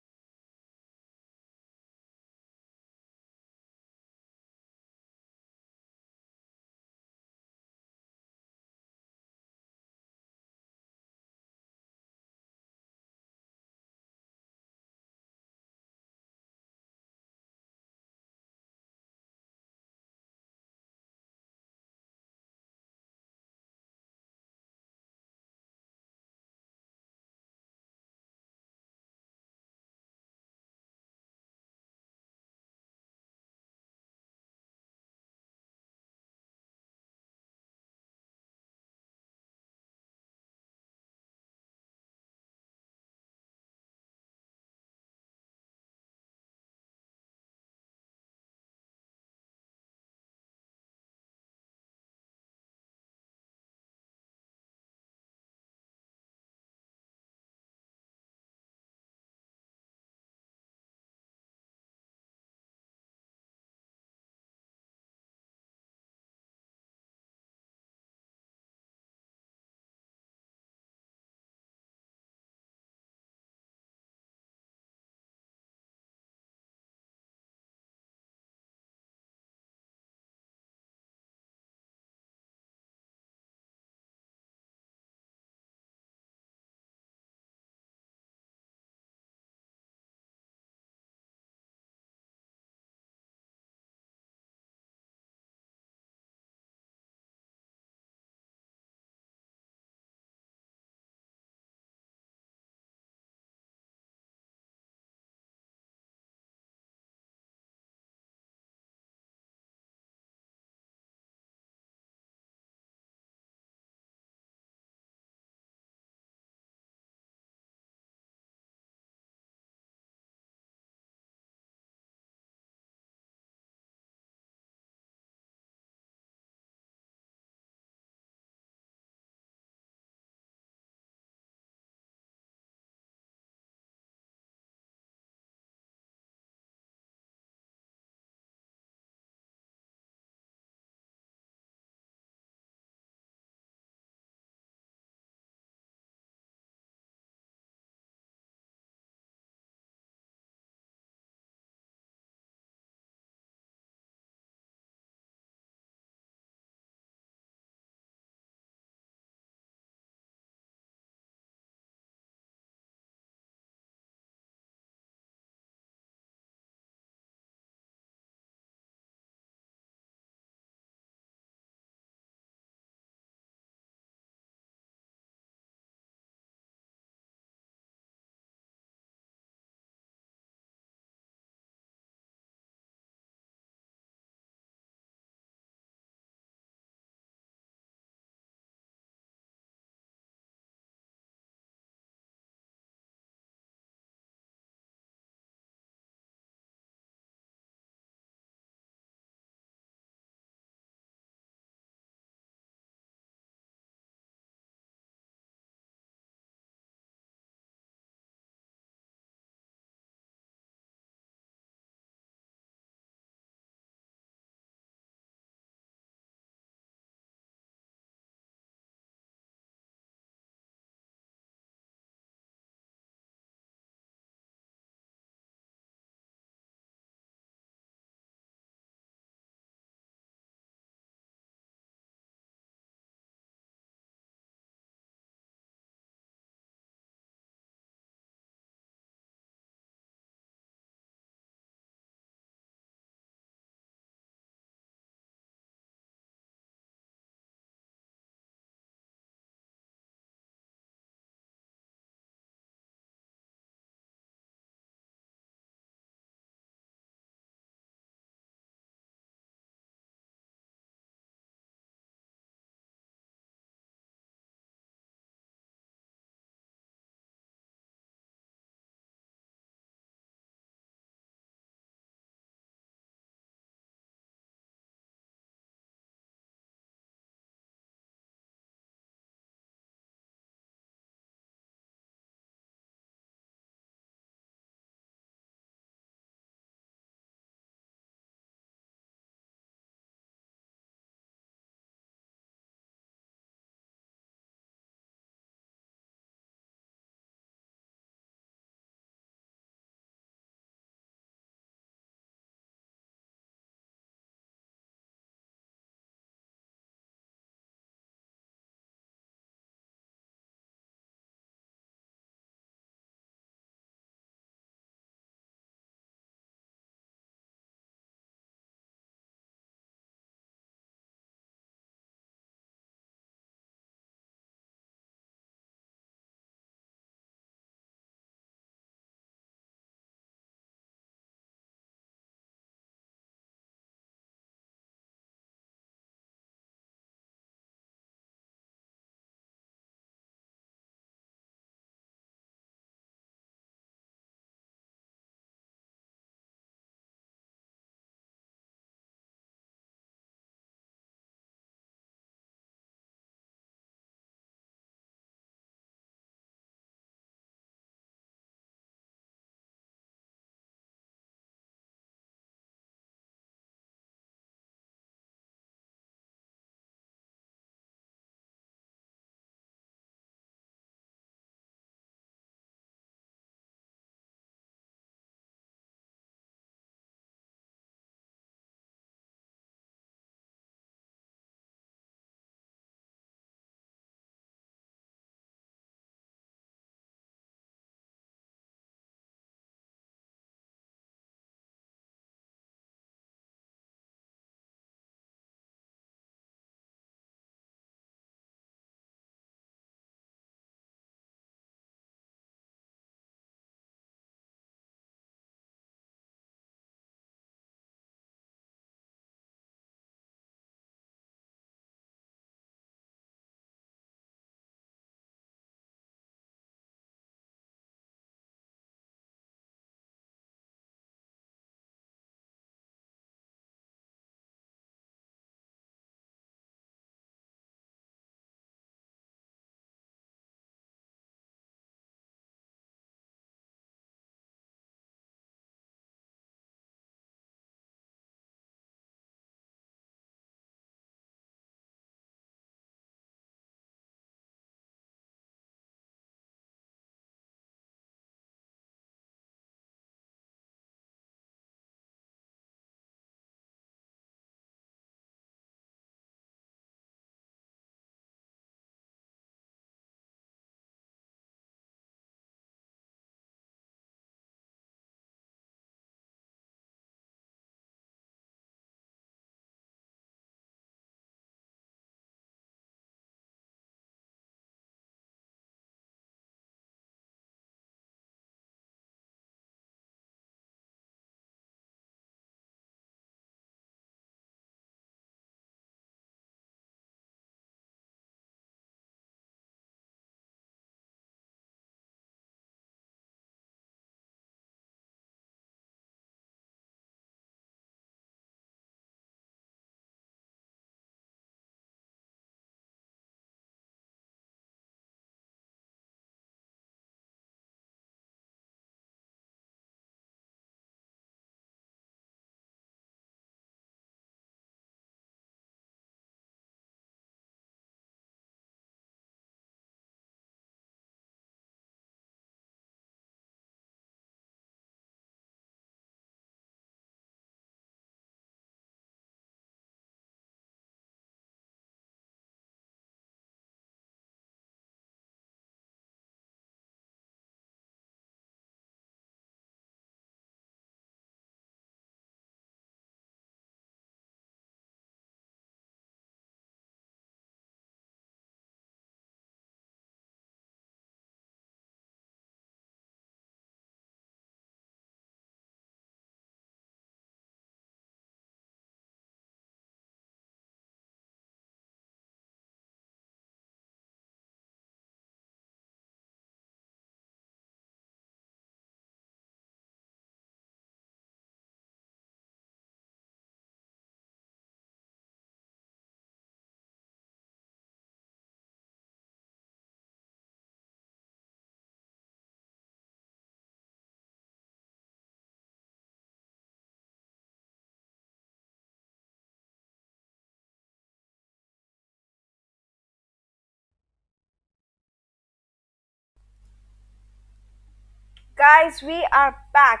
guys, we are back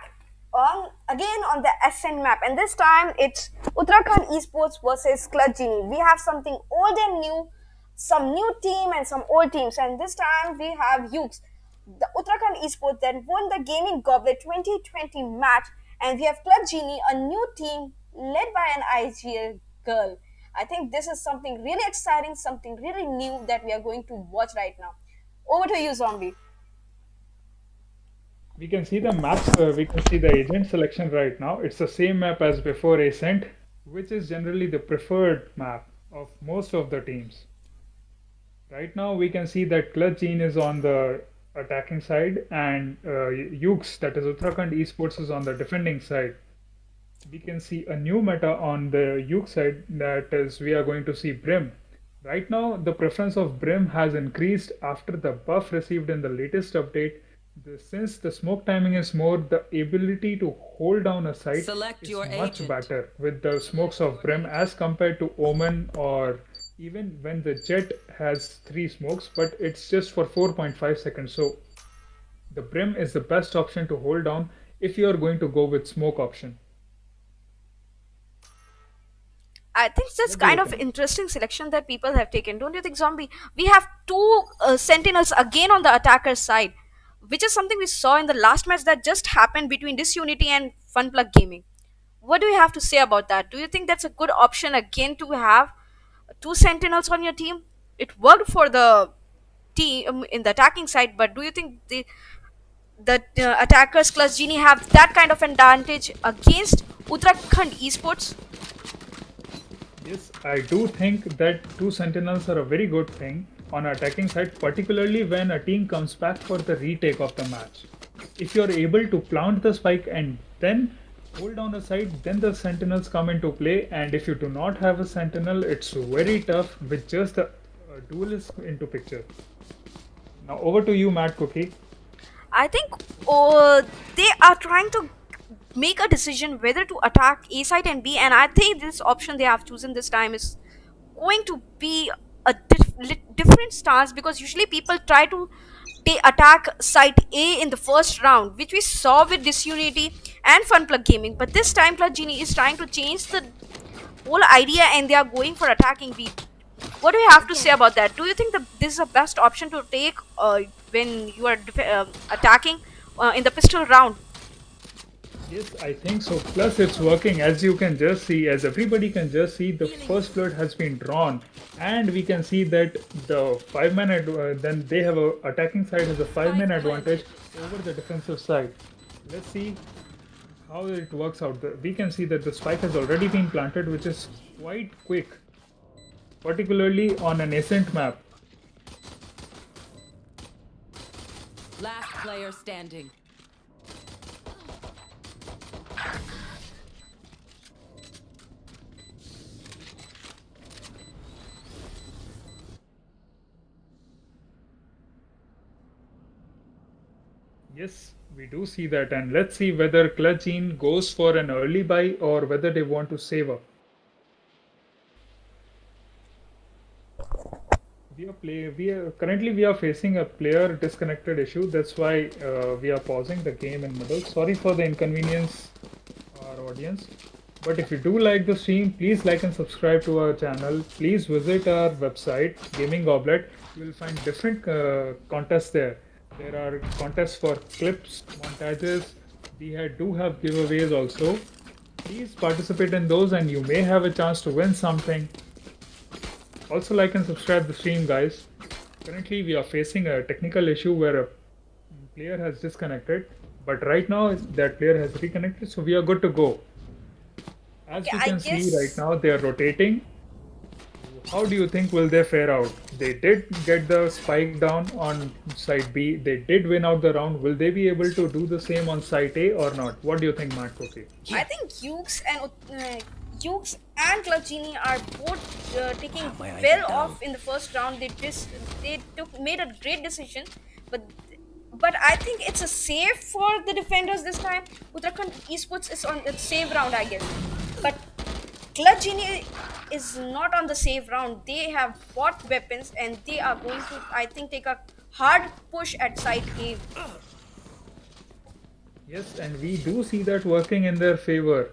on again on the SN map, and this time it's Uttarakhand Esports versus Clutchini. We have something old and new, some new team and some old teams, and this time we have Ukes, the Uttarakhand Esports that won the Gaming Goblet 2020 match, and we have Clutchini, a new team led by an IGL girl. I think this is something really exciting, something really new that we are going to watch right now. Over to you, Zombie. We can see the maps, we can see the agent selection right now. It's the same map as before Ascent, which is generally the preferred map of most of the teams. Right now we can see that Clutch Gene is on the attacking side and Ukes, that is Uttarakhand Esports, is on the defending side. We can see a new meta on the Uke side, that is we are going to see Brim. Right now the preference of Brim has increased after the buff received in the latest update. Since the smoke timing is more, the ability to hold down a site Select is your much agent. better with the smokes of Brim as compared to Omen, or even when the Jet has 3 smokes, but it's just for 4.5 seconds. So the Brim is the best option to hold down if you are going to go with smoke option. I think that's What do you kind of think? interesting selection that people have taken. Don't you think, Zombie? We have two sentinels again on the attacker side, which is something we saw in the last match that just happened between Disunity and Funplug Gaming. What do you have to say about that? Do you think that's a good option again to have two sentinels on your team? It worked for the team in the attacking side, but do you think the attackers plus Genie have that kind of advantage against Uttarakhand Esports? Yes, I do think that 2 sentinels are a very good thing on attacking side, particularly when a team comes back for the retake of the match. If you're able to plant the spike and then hold down a side, then the sentinels come into play, and if you do not have a sentinel, it's very tough with just the duelist into picture. Now over to you, MadCoOkie. I think they are trying to make a decision whether to attack A side and B, and I think this option they have chosen this time is going to be a different stance, because usually people try to attack side A in the first round, which we saw with Disunity and Funplug Gaming. But this time, Plug Genie is trying to change the whole idea, and they are going for attacking B. What do you have to say about that? Do you think that this is the best option to take when you are attacking in the pistol round? Yes, I think so. Plus, it's working, as you can just see, as everybody can just see, the first blood has been drawn, and we can see that the 5-man then they have a attacking side has a 5-man advantage over the defensive side. Let's see how it works out. We can see that the spike has already been planted, which is quite quick, particularly on an ascent map. Last player standing. Yes, we do see that, and let's see whether Clutchine goes for an early buy or whether they want to save up. Currently we are facing a player disconnected issue. That's why we are pausing the game in middle. Sorry for the inconvenience, our audience. But if you do like the stream, please like and subscribe to our channel. Please visit our website, Gaming Goblet. You will find different contests there. There are contests for clips, montages. Do have giveaways also. Please participate in those, and you may have a chance to win something. Also, like and subscribe the stream, guys. Currently we are facing a technical issue where a player has disconnected, but right now that player has reconnected, so we are good to go. As Yeah, you I can see guess- right now, they are rotating. How do you think will they fare out? They did get the spike down on side B. They did win out the round. Will they be able to do the same on side A or not? What do you think, MadCoOkie? I think Ukes and Clutchini are both taking well off in the first round. Made a great decision, but I think it's a save for the defenders this time. Uttarakhand Esports is on the save round, I guess, but Clutchini is not on the save round. They have bought weapons, and they are going to, I think, take a hard push at side A. Yes, and we do see that working in their favor.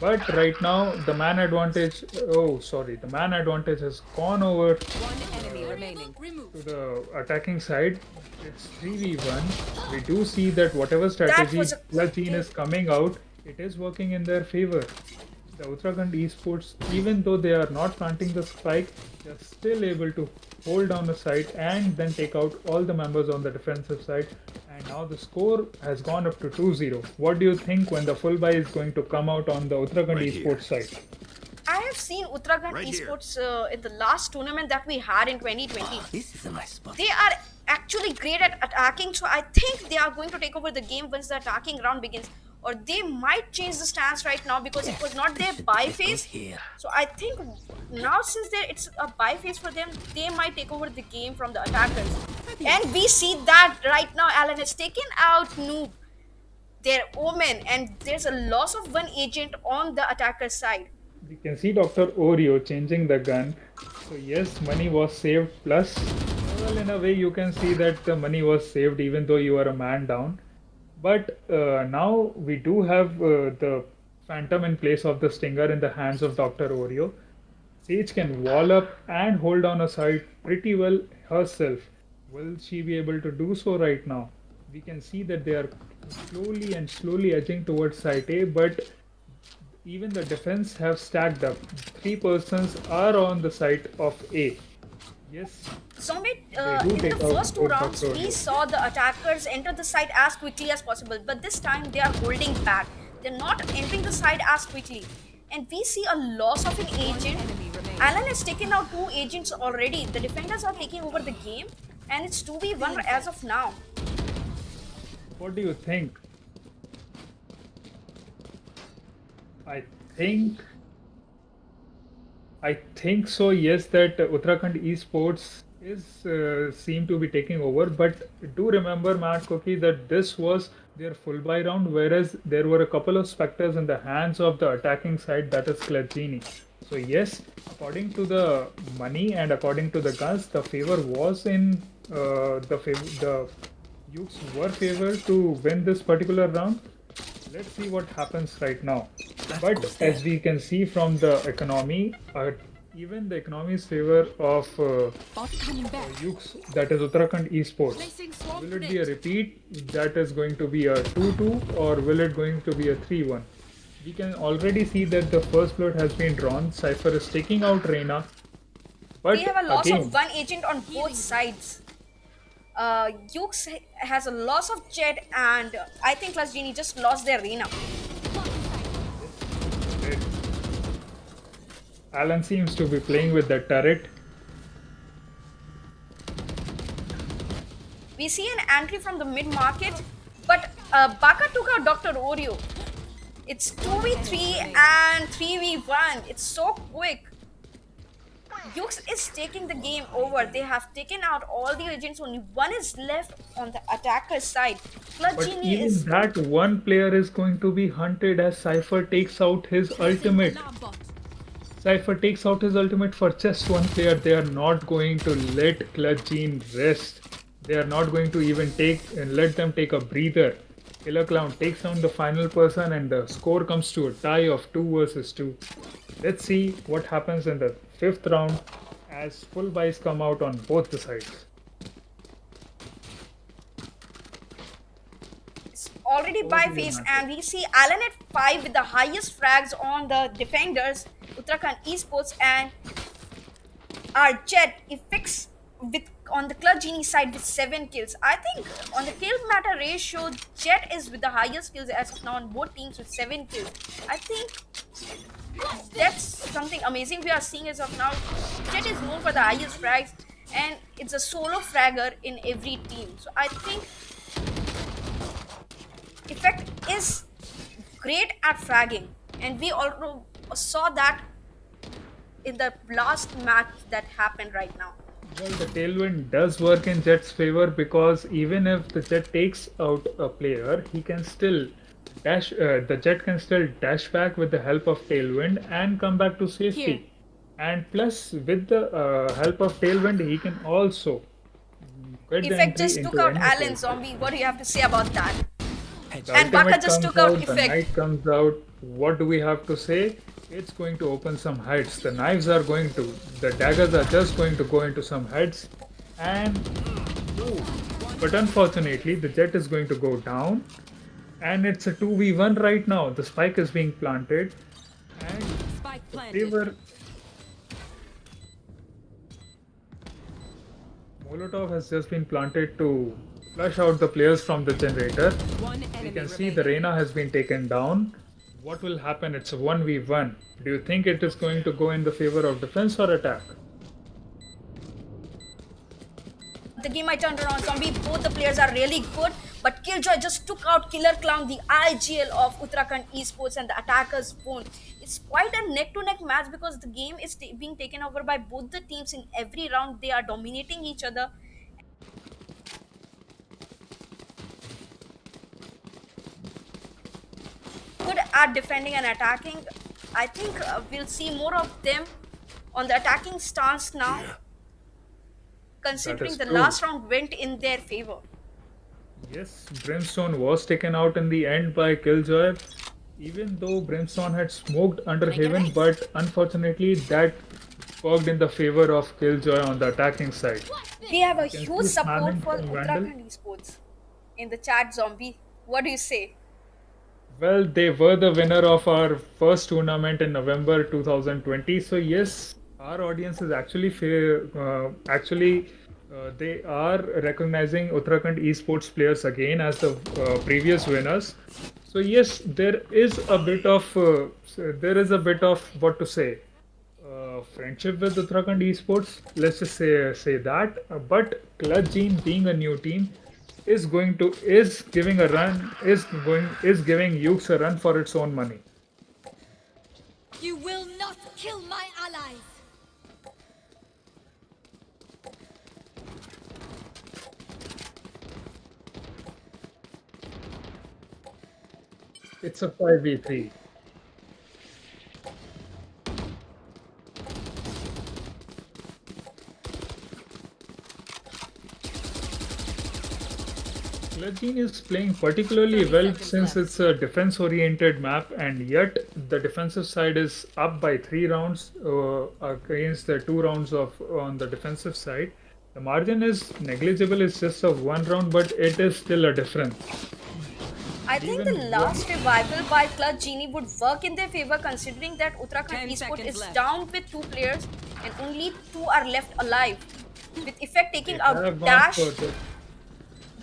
But right now, the man advantage. Oh, sorry, the man advantage has gone over One enemy remaining. to the attacking side. It's 3v1. We do see that whatever That strategy was a Clutchine is coming out, it is working in their favor. The Uttarakhand Esports, even though they are not planting the spike, they are still able to hold down the site and then take out all the members on the defensive side. And now the score has gone up to 2-0. What do you think when the full buy is going to come out on the Uttarakhand Right here. Esports side? I have seen Uttarakhand Right here. Esports in the last tournament that we had in 2020. This is a nice spot. They are actually great at attacking, so I think they are going to take over the game once the attacking round begins. Or they might change the stance right now because it was not their buy phase. Here. So I think now since it's a buy phase for them, they might take over the game from the attackers. And we see that right now Alan has taken out Noob, their Omen, and there's a loss of one agent on the attacker side. We can see Dr. Oreo changing the gun. So yes, money was saved. Plus, well, in a way, you can see that the money was saved even though you are a man down. But now we do have the Phantom in place of the Stinger in the hands of Dr. Oreo. Sage can wall up and hold down a side pretty well herself. Will she be able to do so right now? We can see that they are slowly edging towards site A, but even the defense have stacked up. 3 persons are on the side of A. Yes, Zombie, They do in take the out first two both rounds, Dr. we Oreo. saw the attackers enter the site as quickly as possible, but this time they are holding back. They're not entering the site as quickly. And we see a loss of an agent. Enemy remaining. Alan has taken out 2 agents already. The defenders are taking over the game, and it's 2v1 as of now. What do you think? I think so. Yes, that Uttarakhand Esports is seem to be taking over. But do remember, MadCoOkie, that this was their full buy round, whereas there were a couple of specters in the hands of the attacking side, that is Klajini. So yes, according to the money and according to the guns, the favor was in the Ukes were favored to win this particular round. Let's see what happens right now. But as we can see from the economy, even the economy's favor of Ukes, that is Uttarakhand Esports. Will it be a repeat that is going to be a 2-2 or will it going to be a 3-1? We can already see that the first blood has been drawn. Cypher is taking out Reina. But We have a loss again, of one agent on both sides. Ukes has a loss of Jet, and I think Class Genie just lost their arena. Alan seems to be playing with the turret. We see an entry from the mid market, but Baka took out Dr. Oreo. It's 2v3 and 3v1. It's so quick. Ukes is taking the game over. They have taken out all the agents. Only one is left on the attacker side. Clutch But Genie even is. that one player is going to be hunted as Cypher takes out his ultimate. Cypher takes out his ultimate for just one player. They are not going to let Clutch Gene rest. They are not going to even let them take a breather. Killer Clown takes down the final person and the score comes to a tie of 2 versus 2. Let's see what happens in the 5th round as full buys come out on both the sides. It's already by phase, and we see Alan at 5 with the highest frags on the defenders, Uttarakhand Esports, and our Jet effects with on the Clutch Genie side with 7 kills. I think on the kill matter ratio, Jet is with the highest kills as of now on both teams with 7 kills. I think that's something amazing we are seeing as of now. Jet is known for the highest frags, and it's a solo fragger in every team. So I think Effect is great at fragging, and we also saw that in the last match that happened right now. Well, the tailwind does work in Jet's favor because even if the Jet takes out a player, he can still dash. The Jet can still dash back with the help of tailwind and come back to safety. Here. And plus, with the help of tailwind, he can also get the Effect entry just took into out any Alan field. Zombie. What do you have to say about that? The And Baka ultimate just comes took out out, the effect. knight comes out. What do we have to say? It's going to open some heads. The knives are going to, the daggers are just going to go into some heads. And, ooh, but unfortunately, the jet is going to go down. And it's a 2v1 right now. The spike is being planted. And Spike the planted. favor. Molotov has just been planted to flush out the players from the generator. One You enemy can see remaining. the Reyna has been taken down. What will happen? It's a 1v1. Do you think it is going to go in the favor of defense or attack? The game might turn around. Zombie, both the players are really good, but Killjoy just took out Killer Clown, the IGL of Uttarakhand Esports, and the attackers won. It's quite a neck-to-neck match because the game is being taken over by both the teams in every round. They are dominating each other. Good at defending and attacking. I think we'll see more of them on the attacking stance now, considering is the true. last round went in their favor. Yes, Brimstone was taken out in the end by Killjoy. Even though Brimstone had smoked under Haven, but unfortunately that worked in the favor of Killjoy on the attacking side. We have a Can huge see support spamming for from Vandal. Uttarakhand Esports in the chat, Zombie. What do you say? Well, they were the winner of our first tournament in November 2020. So yes, our audience is actually fair. They are recognizing Uttarakhand Esports players again as the previous winners. So yes, there is a bit of what to say, friendship with Uttarakhand Esports. Let's just say that. But Clutch Gene, being a new team, is giving a run is giving Ukes a run for its own money. You will not kill my allies! It's a 5v3. Clutchine is playing particularly 30 well seconds since left. it's a defense-oriented map, and yet the defensive side is up by 3 rounds against the 2 rounds of on the defensive side. The margin is negligible; it's just of 1 round, but it is still a difference. I think the Even last revival by Clutch Genie would work in their favor, considering that 10 Uttarakhand Esports seconds is left. down with 2 players and only 2 are left alive. With Effect taking They out have gone Dash for the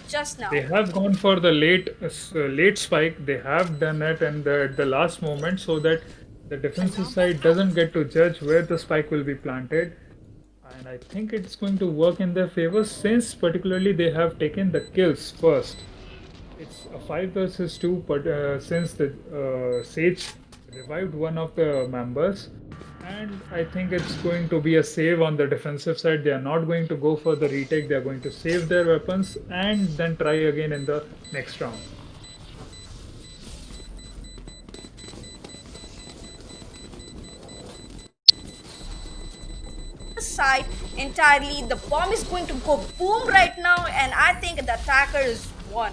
just now. They have gone for the late spike. They have done it and at the last moment so that the defensive side doesn't get to judge where the spike will be planted. And I think it's going to work in their favor since particularly they have taken the kills first. It's a 5 versus 2, but since the Sage revived one of the members, and I think it's going to be a save on the defensive side. They are not going to go for the retake. They are going to save their weapons and then try again in the next round. Side entirely, the bomb is going to go boom right now, and I think the attackers won.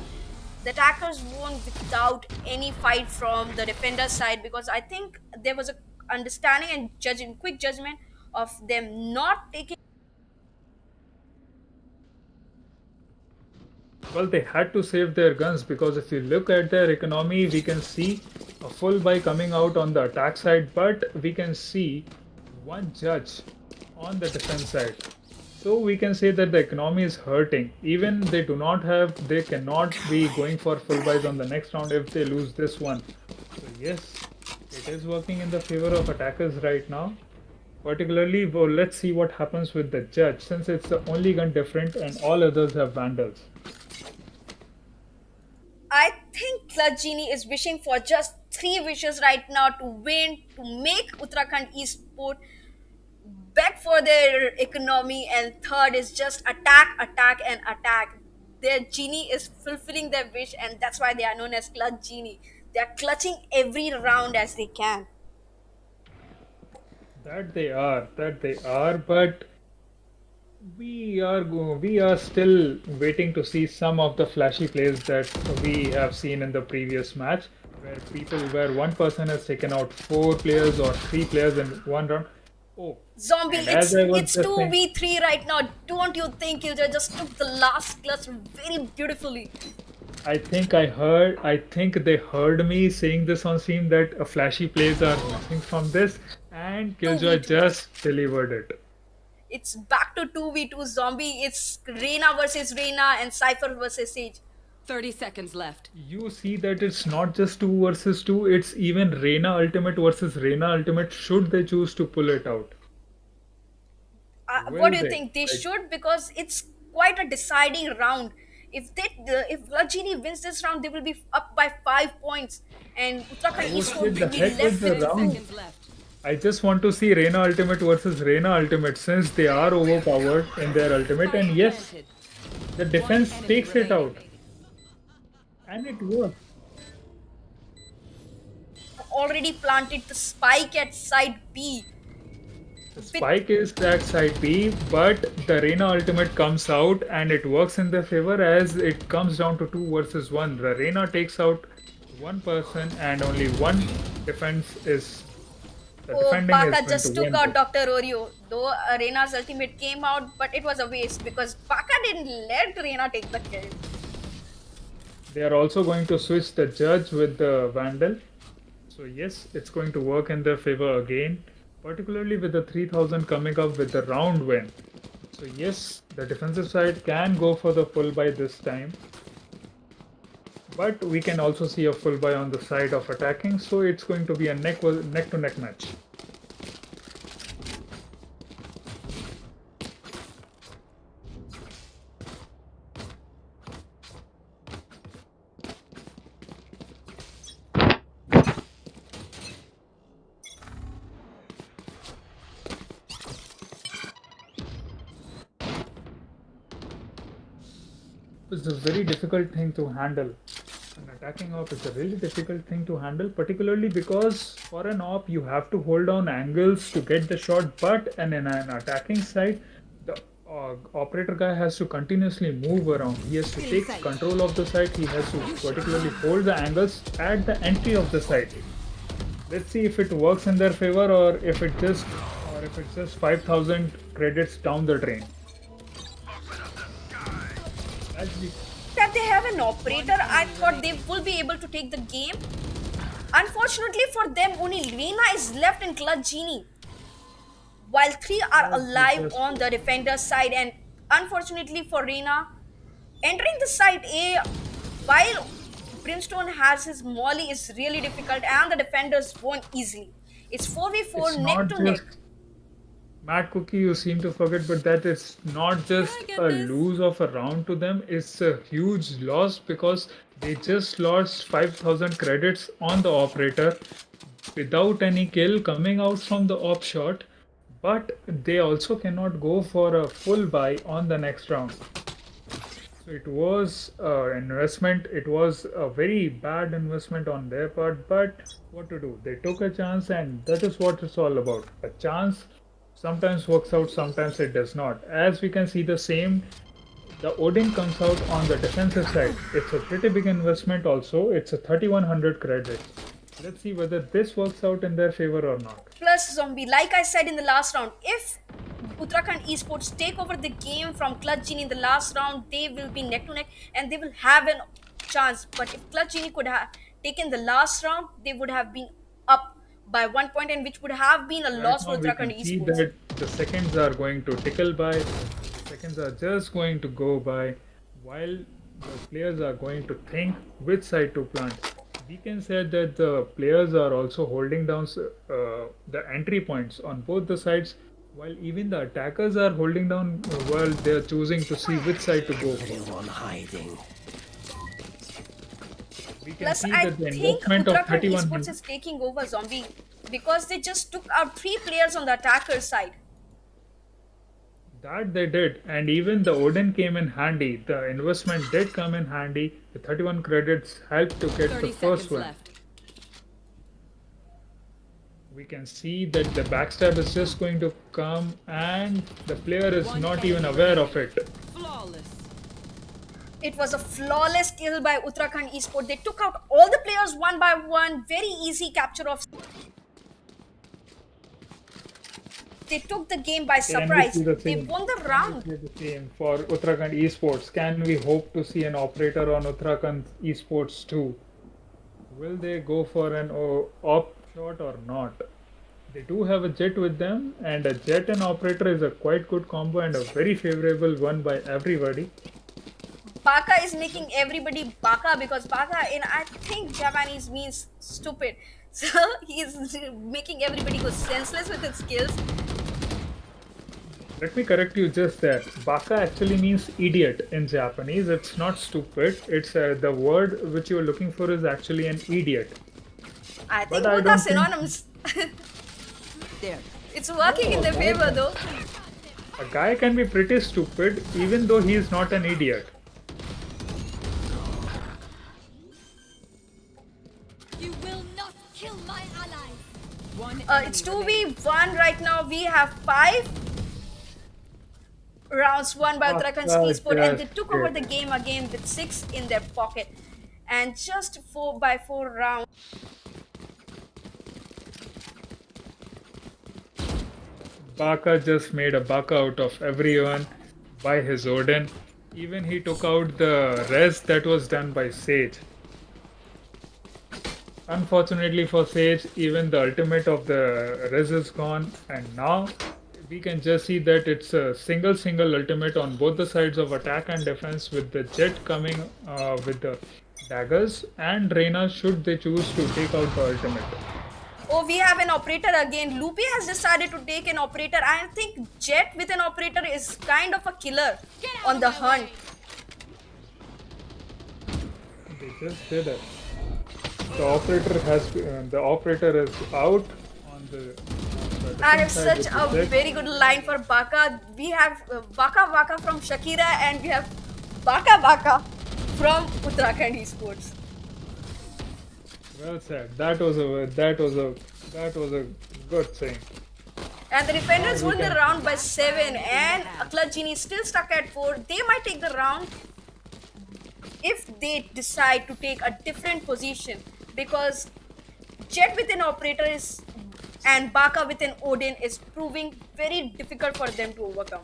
The attackers won without any fight from the defender side, because I think there was a understanding and quick judgment of them not taking. Well, they had to save their guns because if you look at their economy, we can see a full buy coming out on the attack side, but we can see one judge on the defense side. So we can say that the economy is hurting. Even they cannot be going for full buys on the next round if they lose this one. So yes, it is working in the favor of attackers right now. Particularly, well, let's see what happens with the judge since it's the only gun different and all others have vandals. I think Clutch Genie is wishing for just 3 wishes right now to win, to make Uttarakhand Esports back for their economy, and third is just attack, attack, and attack. Their genie is fulfilling their wish, and that's why they are known as Clutch Genie. They are clutching every round as they can. That they are, but We are still waiting to see some of the flashy plays that we have seen in the previous match, where one person has taken out 4 players or 3 players in one round. Oh, Zombie, and as I was it's just saying, 2v3 right now. Don't you think you just took the last clutch very beautifully? I think they heard me saying this on stream that a flashy plays are missing from this, and Killjoy 2v2. just delivered it. It's back to 2v2 zombie. It's Reina versus Reina and Cypher versus Sage. 30 seconds left. You see that it's not just 2 versus 2, it's even Reina Ultimate versus Reina Ultimate should they choose to pull it out. What Will do you they? think? They Like, should, because it's quite a deciding round. If Lajini wins this round, they will be up by 5 points, and Uttarakhand would say Esports the will be heck with left the with round. Seconds left. I just want to see Reina Ultimate versus Reina Ultimate since they are overpowered in their ultimate, and yes, Planted. the defense enemy takes it out. remaining. And it works. already planted the spike at side B. The spike is at side B, but the Reina ultimate comes out and it works in their favor as it comes down to 2 versus 1. The Reina takes out one person and only one defense is the Oh, defending is Baka going just to took win out this. Dr. Oreo. Though Reina's ultimate came out, but it was a waste because Baka didn't let Reina take the kill. They are also going to switch the judge with the Vandal. So yes, it's going to work in their favor again, particularly with the 3000 coming up with the round win. So yes, the defensive side can go for the full buy this time. But we can also see a full buy on the side of attacking, so it's going to be a neck to neck match. It's a very difficult thing to handle. An attacking op is a really difficult thing to handle, particularly because for an op you have to hold down angles to get the shot, but in an attacking side, the operator guy has to continuously move around. He has to take control of the site. He has to particularly hold the angles at the entry of the site. Let's see if it works in their favor or if it's just 5,000 credits down the drain. As we That they have an operator, I thought they will be able to take the game. Unfortunately for them, only Reina is left in Clutch Genie, while 3 are alive on the defender's side. And unfortunately for Reina, entering the site A while Brimstone has his molly is really difficult, and the defenders won easily. It's 4v4 it's neck not to neck. just MadCoOkie, you seem to forget, but that it's not just get a this? lose of a round to them, it's a huge loss because they just lost 5,000 credits on the operator without any kill coming out from the op shot, but they also cannot go for a full buy on the next round. So it was investment, it was a very bad investment on their part, but what to do? They took a chance, and that is what it's all about. A chance sometimes works out, sometimes it does not. As we can see, the Odin comes out on the defensive side. It's a pretty big investment also. It's a 3100 credits. Let's see whether this works out in their favor or not. Plus zombie, like I said in the last round, if Uttarakhand Esports take over the game from Clutch Genie in the last round, they will be neck to neck and they will have a chance. But if Clutch Genie could have taken the last round, they would have been up by 1 point, and which would have been a Right loss now for we Uttarakhand can see Esports. that the seconds are going to tickle by. The seconds are just going to go by while the players are going to think which side to plant. We can say that the players are also holding down the entry points on both the sides, while even the attackers are holding down while they're choosing to see which side to go for. We can Plus, see I that the think investment of Uttarakhand 3100. Esports is taking over zombie because they just took out 3 players on the attacker side. That they did, and even the Odin came in handy. The investment did come in handy. The 31 credits helped to get 30 the first seconds one. left. We can see that the backstab is just going to come and the player is not even aware of it. Flawless. It was a flawless kill by Uttarakhand Esports. They took out all the players one by one. Very easy capture of. They took the game by Can we surprise. see the They same? won the round. Can we see the same for Uttarakhand Esports? Can we hope to see an operator on Uttarakhand Esports too? Will they go for an op shot or not? They do have a jet with them, and a jet and operator is a quite good combo and a very favorable one by everybody. Baka is making everybody baka because baka in I think Japanese means stupid. So he's making everybody go senseless with his skills. Let me correct you just there. Baka actually means idiot in Japanese. It's not stupid. It's the word which you're looking for is actually an idiot. I think But I both don't are think- synonyms. There. It's working in their favor though. A guy can be pretty stupid even though he is not an idiot. You will not kill my ally. One It's enemy 2v1 right now. We have 5 rounds won by Uttarakhand Esports, and they took over the game again with 6 in their pocket. And just 4x4 rounds. Baka just made a buck out of everyone by his Odin. Even he took out the res that was done by Sage. Unfortunately for Sage, even the ultimate of the res is gone, and now we can just see that it's a single ultimate on both the sides of attack and defense, with the jet coming with the daggers and Reyna should they choose to take out the ultimate. Oh, we have an operator again. Loopy has decided to take an operator. I think Jet with an operator is kind of a killer on the hunt. They just did it. The operator is out on the I have defense side such with the a jet. very good line for Baka. We have Baka from Shakira and we have Baka from Uttarakhand Esports. Well said. That was a good thing. And the defenders we won the can- round by 7 and Clutch Genie is still stuck at 4. They might take the round if they decide to take a different position, because Jet with an operator is and Baka with an Odin is proving very difficult for them to overcome.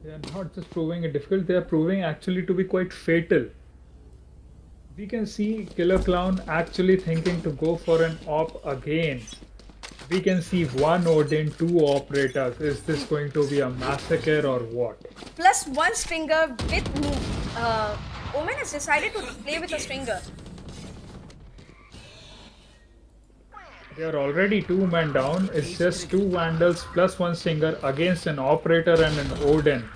They are not just proving it difficult, they are proving actually to be quite fatal. We can see Killer Clown actually thinking to go for an op again. We can see one Odin, 2 operators. Is this going to be a massacre or what? Plus 1 stringer with Omen has decided to play with a stringer. They are already 2 men down. It's just 2 Vandals plus 1 Stinger against an operator and an Odin.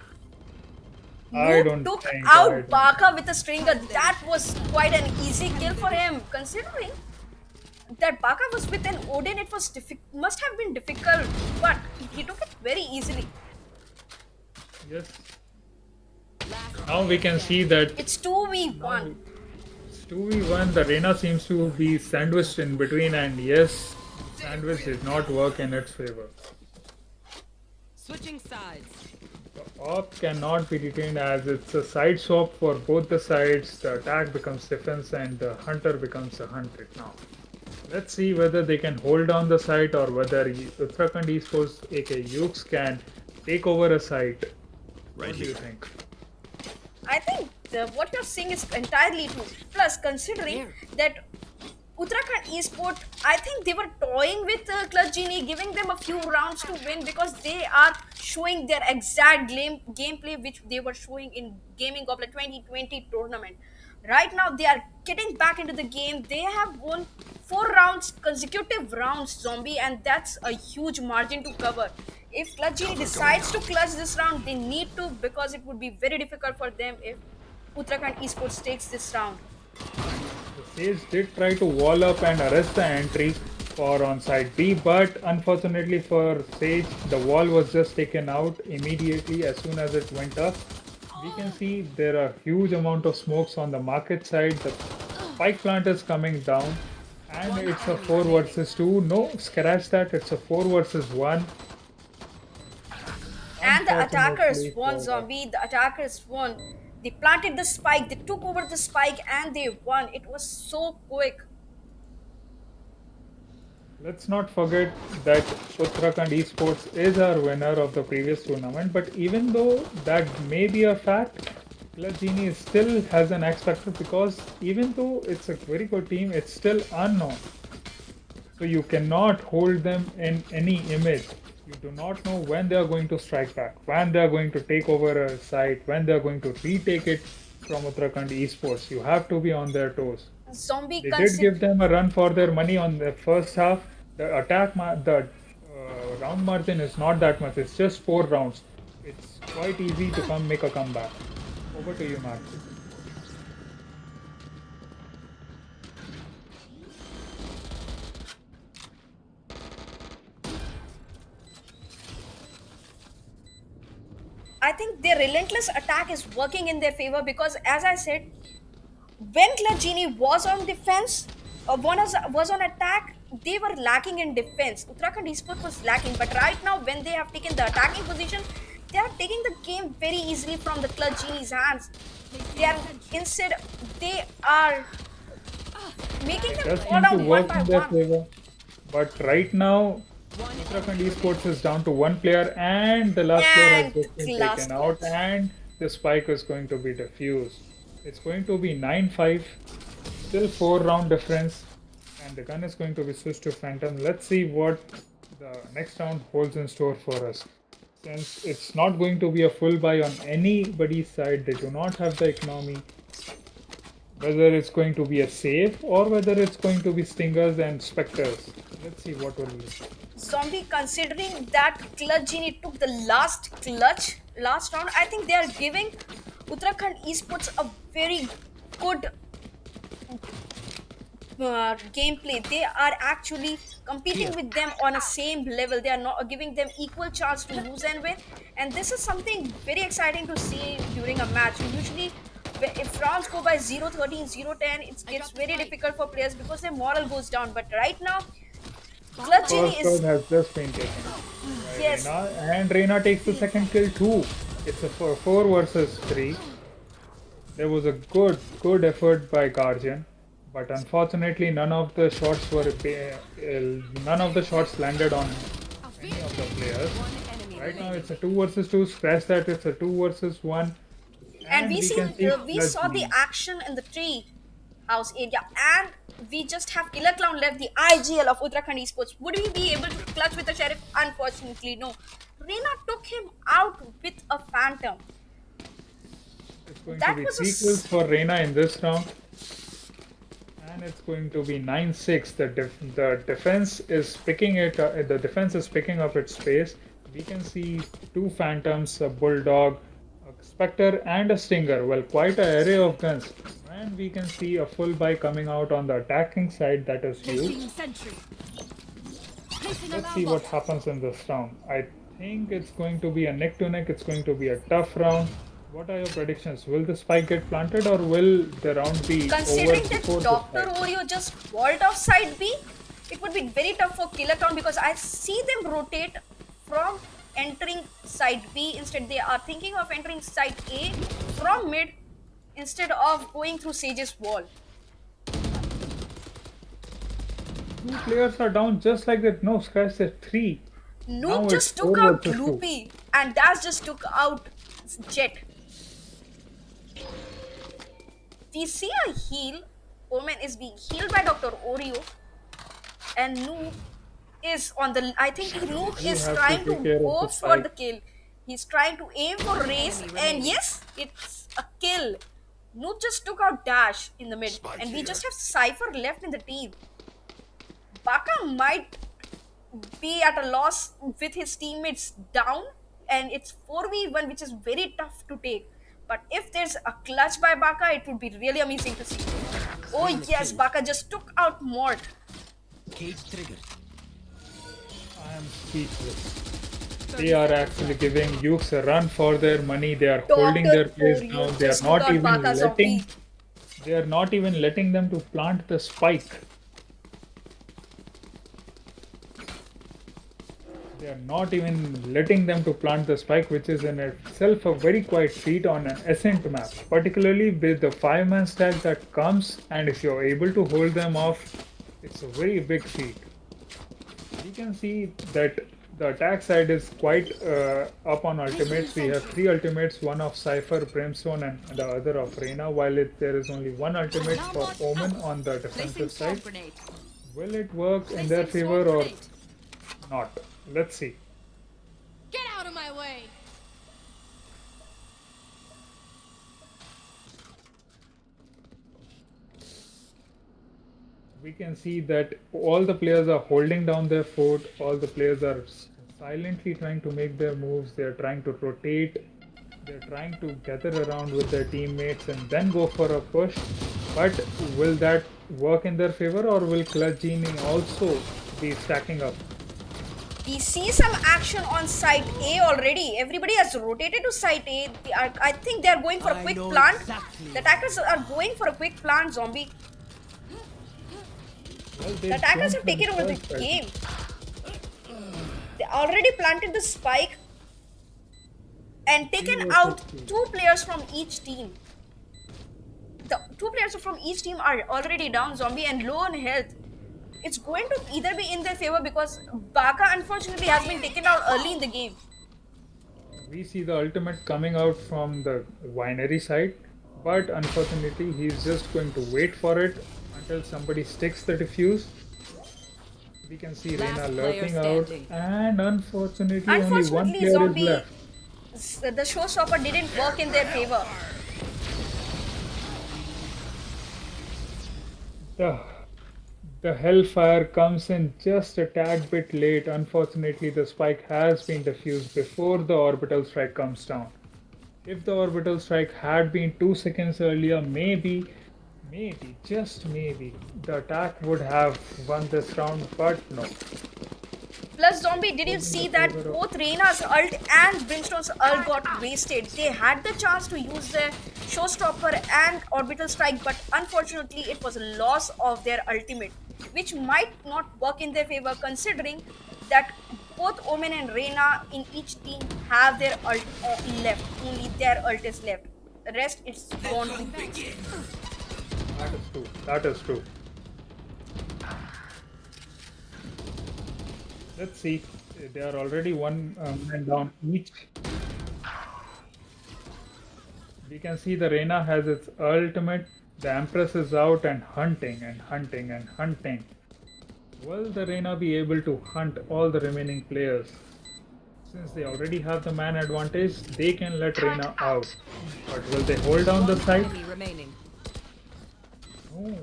I Luke don't took think. out Baka with a stringer. That was quite an easy kill for him, considering that Baka was with an Odin. It was must have been difficult, but he took it very easily. Yes. Now we can see that It's 2v1. it's 2v1. The Reyna seems to be sandwiched in between, and yes, sandwich did not work in its favor. Switching sides. The op cannot be retained as it's a side swap for both the sides. The attack becomes defense and the hunter becomes a hunted now. Let's see whether they can hold down the site or whether Uttarakhand Esports aka Ukes can take over a site. What do you think? I think what you're saying is entirely true. Plus, considering that Uttarakhand Esports, I think they were toying with Clutch Genie, giving them a few rounds to win because they are showing their exact gameplay which they were showing in Gaming Goblet 2020 tournament. Right now, they are getting back into the game. They have won 4 rounds, consecutive rounds, Zombie, and that's a huge margin to cover. If Clutch Genie decides to clutch this round, they need to, because it would be very difficult for them if Uttarakhand Esports takes this round. Sage did try to wall up and arrest the entry for on side B, but unfortunately for Sage, the wall was just taken out immediately as soon as it went up. We can see there are huge amount of smokes on the market side. The spike plant is coming down, And it's a 4 versus 2. No, scratch that. It's a 4 versus 1. And the attackers Unfortunately won, for Zombie. The attackers won. They planted the spike, they took over the spike, and they won. It was so quick. Let's not forget that Uttarakhand Esports is our winner of the previous tournament, but even though that may be a fact, Genie still has an X factor because even though it's a very good team, it's still unknown. So you cannot hold them in any image. You do not know when they are going to strike back, when they are going to take over a site, when they are going to retake it from Uttarakhand Esports. You have to be on their toes. Zombie They did give them a run for their money on the first half. The round margin is not that much. It's just 4 rounds. It's quite easy to make a comeback. Over to you, Matt. I think their relentless attack is working in their favor because, as I said, when Genie was on defense, was on attack, they were lacking in defense. Uttarakhand Esports was lacking, but right now, when they have taken the attacking position, they are taking the game very easily from the Genie's hands. They are making them Just fall need to down one work by in their one. favor. But right now, Uttarakhand Esports is down to 1 player, and the last player has And just been last taken out, player. and the spike is going to be defused. It's going to be 9-5, still 4 round difference, and the gun is going to be switched to Phantom. Let's see what the next round holds in store for us. Since it's not going to be a full buy on anybody's side, they do not have the economy. Whether it's going to be a save or whether it's going to be Stingers and Spectres. Let's see what will be. Zombie, considering that Genie took the last round, I think they are giving Uttarakhand Esports a very good gameplay. They are actually competing with them on a same level. They are not giving them equal chance to lose and win, and this is something very exciting to see during a match. Usually if rounds go by 0-13, 0-10, it gets very difficult for players because their morale goes down, but right now Genie First is round has just been taken by yes. Reina, and Reina takes the second kill too. It's a 4 versus 3. There was a good effort by Guardian, but unfortunately none of the shots landed on any of the players. Right now it's a 2 versus 2. Scratch that, it's a 2 versus 1. And we saw the Genie. action in the tree house area, and we just have Killer Clown left, the IGL of Uttarakhand Esports. Would we be able to clutch with the Sheriff? Unfortunately, no. Reina took him out with a Phantom. It's going That to be was 3 a kills for Reina in this round. And it's going to be 9-6. The defense is picking it. The defense is picking up its pace. We can see 2 Phantoms, a Bulldog, a Spectre, and a Stinger. Well, quite an array of guns. And we can see a full buy coming out on the attacking side. That is huge. Placing sentry. Placing Let's alarm see what bot. happens in this round. I think it's going to be a neck to neck. It's going to be a tough round. What are your predictions? Will the spike get planted or will the round be Considering over that before the Dr. spike? Oreo just walled off side B, it would be very tough for Killer Clown because I see them rotate from entering side B. Instead, they are thinking of entering side A from mid instead of going through Sage's wall. 2 players are down just like that. No, scratch that. 3. Now Noob it's just took 4 out versus 2. Loopy, and Daz just took out Jet. We see a heal. Omen is being healed by Dr. Oreo, and Noob is on the. I think Noob You is have to trying to take care of go the for spike. the kill. He's trying to aim for race, and yes, it's a kill. Noob just took out Dash in the mid, and we just have Cypher left in the team. Baka might be at a loss with his teammates down, and it's 4v1, which is very tough to take. But if there's a clutch by Baka, it would be really amazing to see. Oh yes, Baka just took out Mort. Cage triggered. I am speechless. They are actually giving Ukes a run for their money. They are holding their place Oreo down. They are just not took out even Baka letting. Zombie. They are not even letting them to plant the spike. They are not even letting them to plant the spike, which is in itself a very quiet feat on an Ascent map, particularly with the 5-man stack that comes, and if you're able to hold them off, it's a very big feat. We can see that the attack side is quite up on ultimates. We have 3 ultimates, one of Cypher, Brimstone, and the other of Reyna, while there is only one ultimate for Omen on the defensive side. Will it work in their favor or not? Let's see. Get out of my way! We can see that all the players are holding down their fort, all the players are silently trying to make their moves, they're trying to rotate, they're trying to gather around with their teammates and then go for a push. But will that work in their favor, or will Clutch Genie also be stacking up? We see some action on site A already. Everybody has rotated to site A. I think they are going for a quick plant. The attackers are going for a quick plant, Zombie. Well, The attackers have taken over the game. They already planted the spike and taken out 2 players from each team. The 2 players from each team are already down, Zombie, and low on health. It's going to either be in their favor because Baka unfortunately has been taken out early in the game. We see the ultimate coming out from the winery side, but unfortunately he's just going to wait for it until somebody sticks the defuse. We can see Last Reyna player lurking out, standing. and unfortunately only one Unfortunately, player Zombie, is left. the showstopper didn't work in their favor. The Hellfire comes in just a tad bit late. Unfortunately, the spike has been defused before the orbital strike comes down. If the orbital strike had been 2 seconds earlier, maybe, just maybe, the attack would have won this round, but no. Plus, Zombie, did you see that both Reyna's ult and Brimstone's ult got wasted? They had the chance to use their showstopper and orbital strike, but unfortunately, it was a loss of their ultimate, which might not work in their favor considering that both Omen and Reyna in each team have their ult left. Only their ult is left. The rest is gone to waste. That is true. That is true. Let's see. They are already one man down each. We can see the Reyna has its ultimate. The Empress is out and hunting and hunting and hunting. Will the Reyna be able to hunt all the remaining players? Since they already have the man advantage, they can let Reyna out. But will they hold down the site? Enemy remaining. No.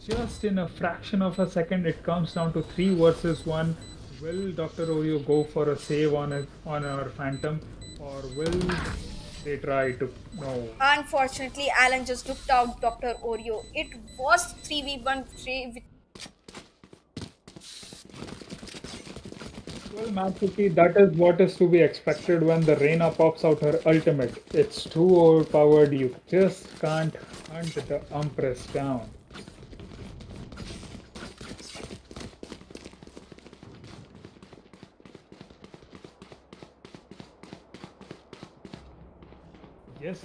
Just in a fraction of a second, it comes down to 3 versus 1. Will Dr. Oreo go for a save on our Phantom, or will they try to? No. Unfortunately, Alan just took out Dr. Oreo. It was 3v1 with Well, MadCoOkie, that is what is to be expected when the Reyna pops out her ultimate. It's too overpowered, you just can't hunt the Empress down. Yes,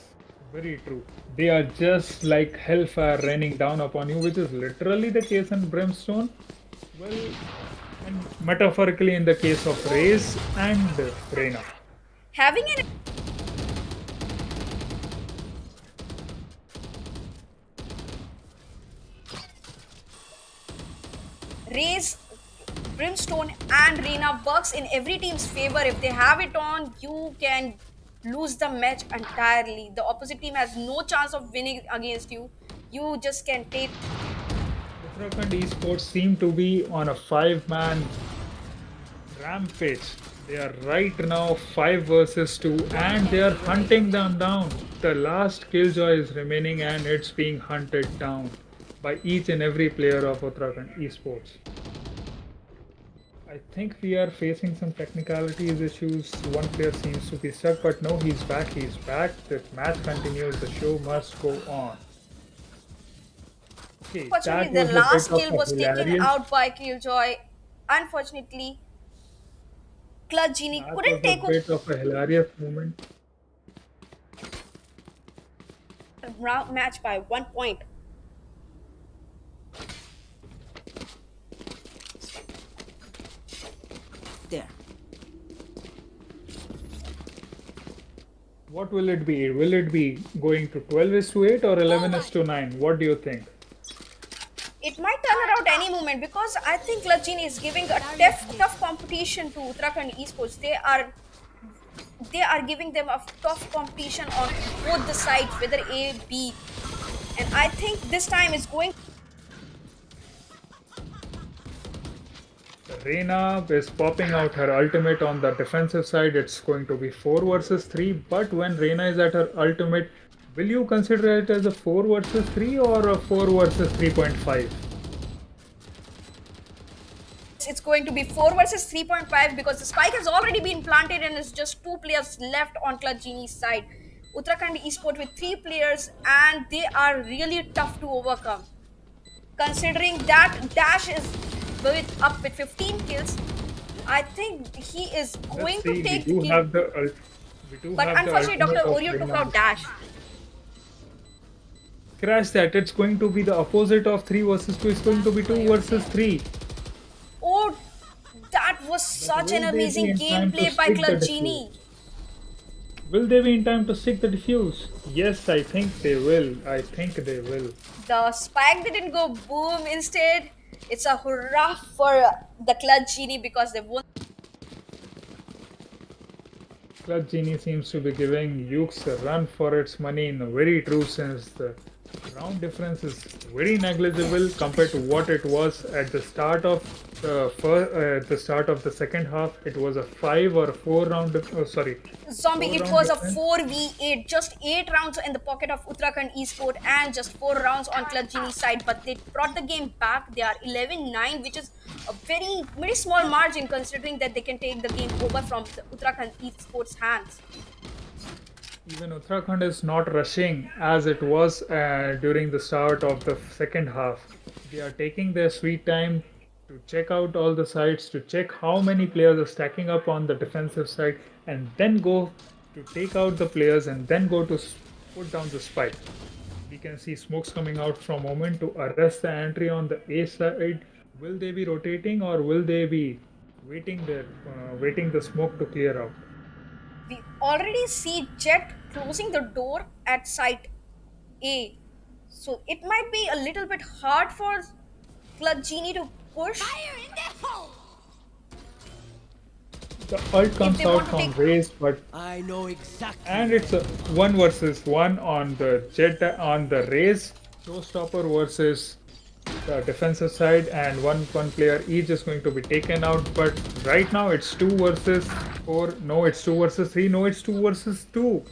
very true. They are just like hellfire raining down upon you, which is literally the case in Brimstone. Well, and metaphorically in the case of Raze and Reyna. having an Raze, Brimstone and Reyna works in every team's favor. If they have it on, you can lose the match entirely. The opposite team has no chance of winning against you. You just can take. Uttarakhand Esports seem to be on a 5-man rampage. They are right now 5 versus 2 and they are hunting them down. The last killjoy is remaining and it's being hunted down by each and every player of Uttarakhand Esports. I think we are facing some technicalities issues. One player seems to be stuck, but no, he's back. The match continues. The show must go on. Okay, Unfortunately, the last kill was taken out by Killjoy. Unfortunately, Clutch Genie That couldn't was a take bit of a hilarious moment. over match by 1 point. There. What will it be? Will it be going to 12:8 or 11:9? What do you think? It might turn around any moment because I think Clutch Genie is giving a tough competition to Uttarakhand Esports. They are giving them a tough competition on both the sides, whether A, B, and I think this time is going. Reina is popping out her ultimate on the defensive side. It's going to be 4 versus 3. But when Reina is at her ultimate, will you consider it as a 4 versus 3 or a 4 versus 3.5? It's going to be 4 versus 3.5 because the spike has already been planted and it's just 2 players left on Clutch Genie's side. Uttarakhand Esports with 3 players and they are really tough to overcome. Considering that Dash is up with 15 kills, I think he is going Let's to see, take we the do kill. have the But unfortunately, Dr. Oreo took out Dash. Crash that. It's going to be the opposite of 3 versus 2. It's going to be 2 versus 3. Oh, that was such an will they be amazing in time to gameplay by stick the Clutch defuse? Genie. Will they be in time to stick the defuse? Yes, I think they will. I think they will. The spike didn't go boom. Instead, it's a hurrah for the Clutch Genie because they won. Clutch Genie seems to be giving Ukes a run for its money in a very true sense. The round difference is very negligible compared to what it was at the start of the second half. It was a 5 or 4 round. Sorry. Zombie, 4 it round was a difference. 4v8, just 8 rounds in the pocket of Uttarakhand Esports and just 4 rounds on Clutch Genie's side. But they brought the game back. They are 11-9, which is a very small margin considering that they can take the game over from the Uttarakhand Esports' hands. Even Uttarakhand is not rushing as it was during the start of the second half. They are taking their sweet time to check out all the sides, to check how many players are stacking up on the defensive side, and then go to take out the players and then go to put down the spike. We can see smokes coming out from Omen to arrest the entry on the A side. Will they be rotating or will they be waiting the smoke to clear out? We already see Jet closing the door at site A. So it might be a little bit hard for Clutch Genie to push. Fire in the hole! The ult comes they out want to from take- Raze, but I know exactly. and it's a 1 versus 1 on the Jet on the Raze. Showstopper versus the defensive side, and one player each is going to be taken out. But right now it's 2 versus 4. No, it's 2 versus 3. No, it's 2 versus 2.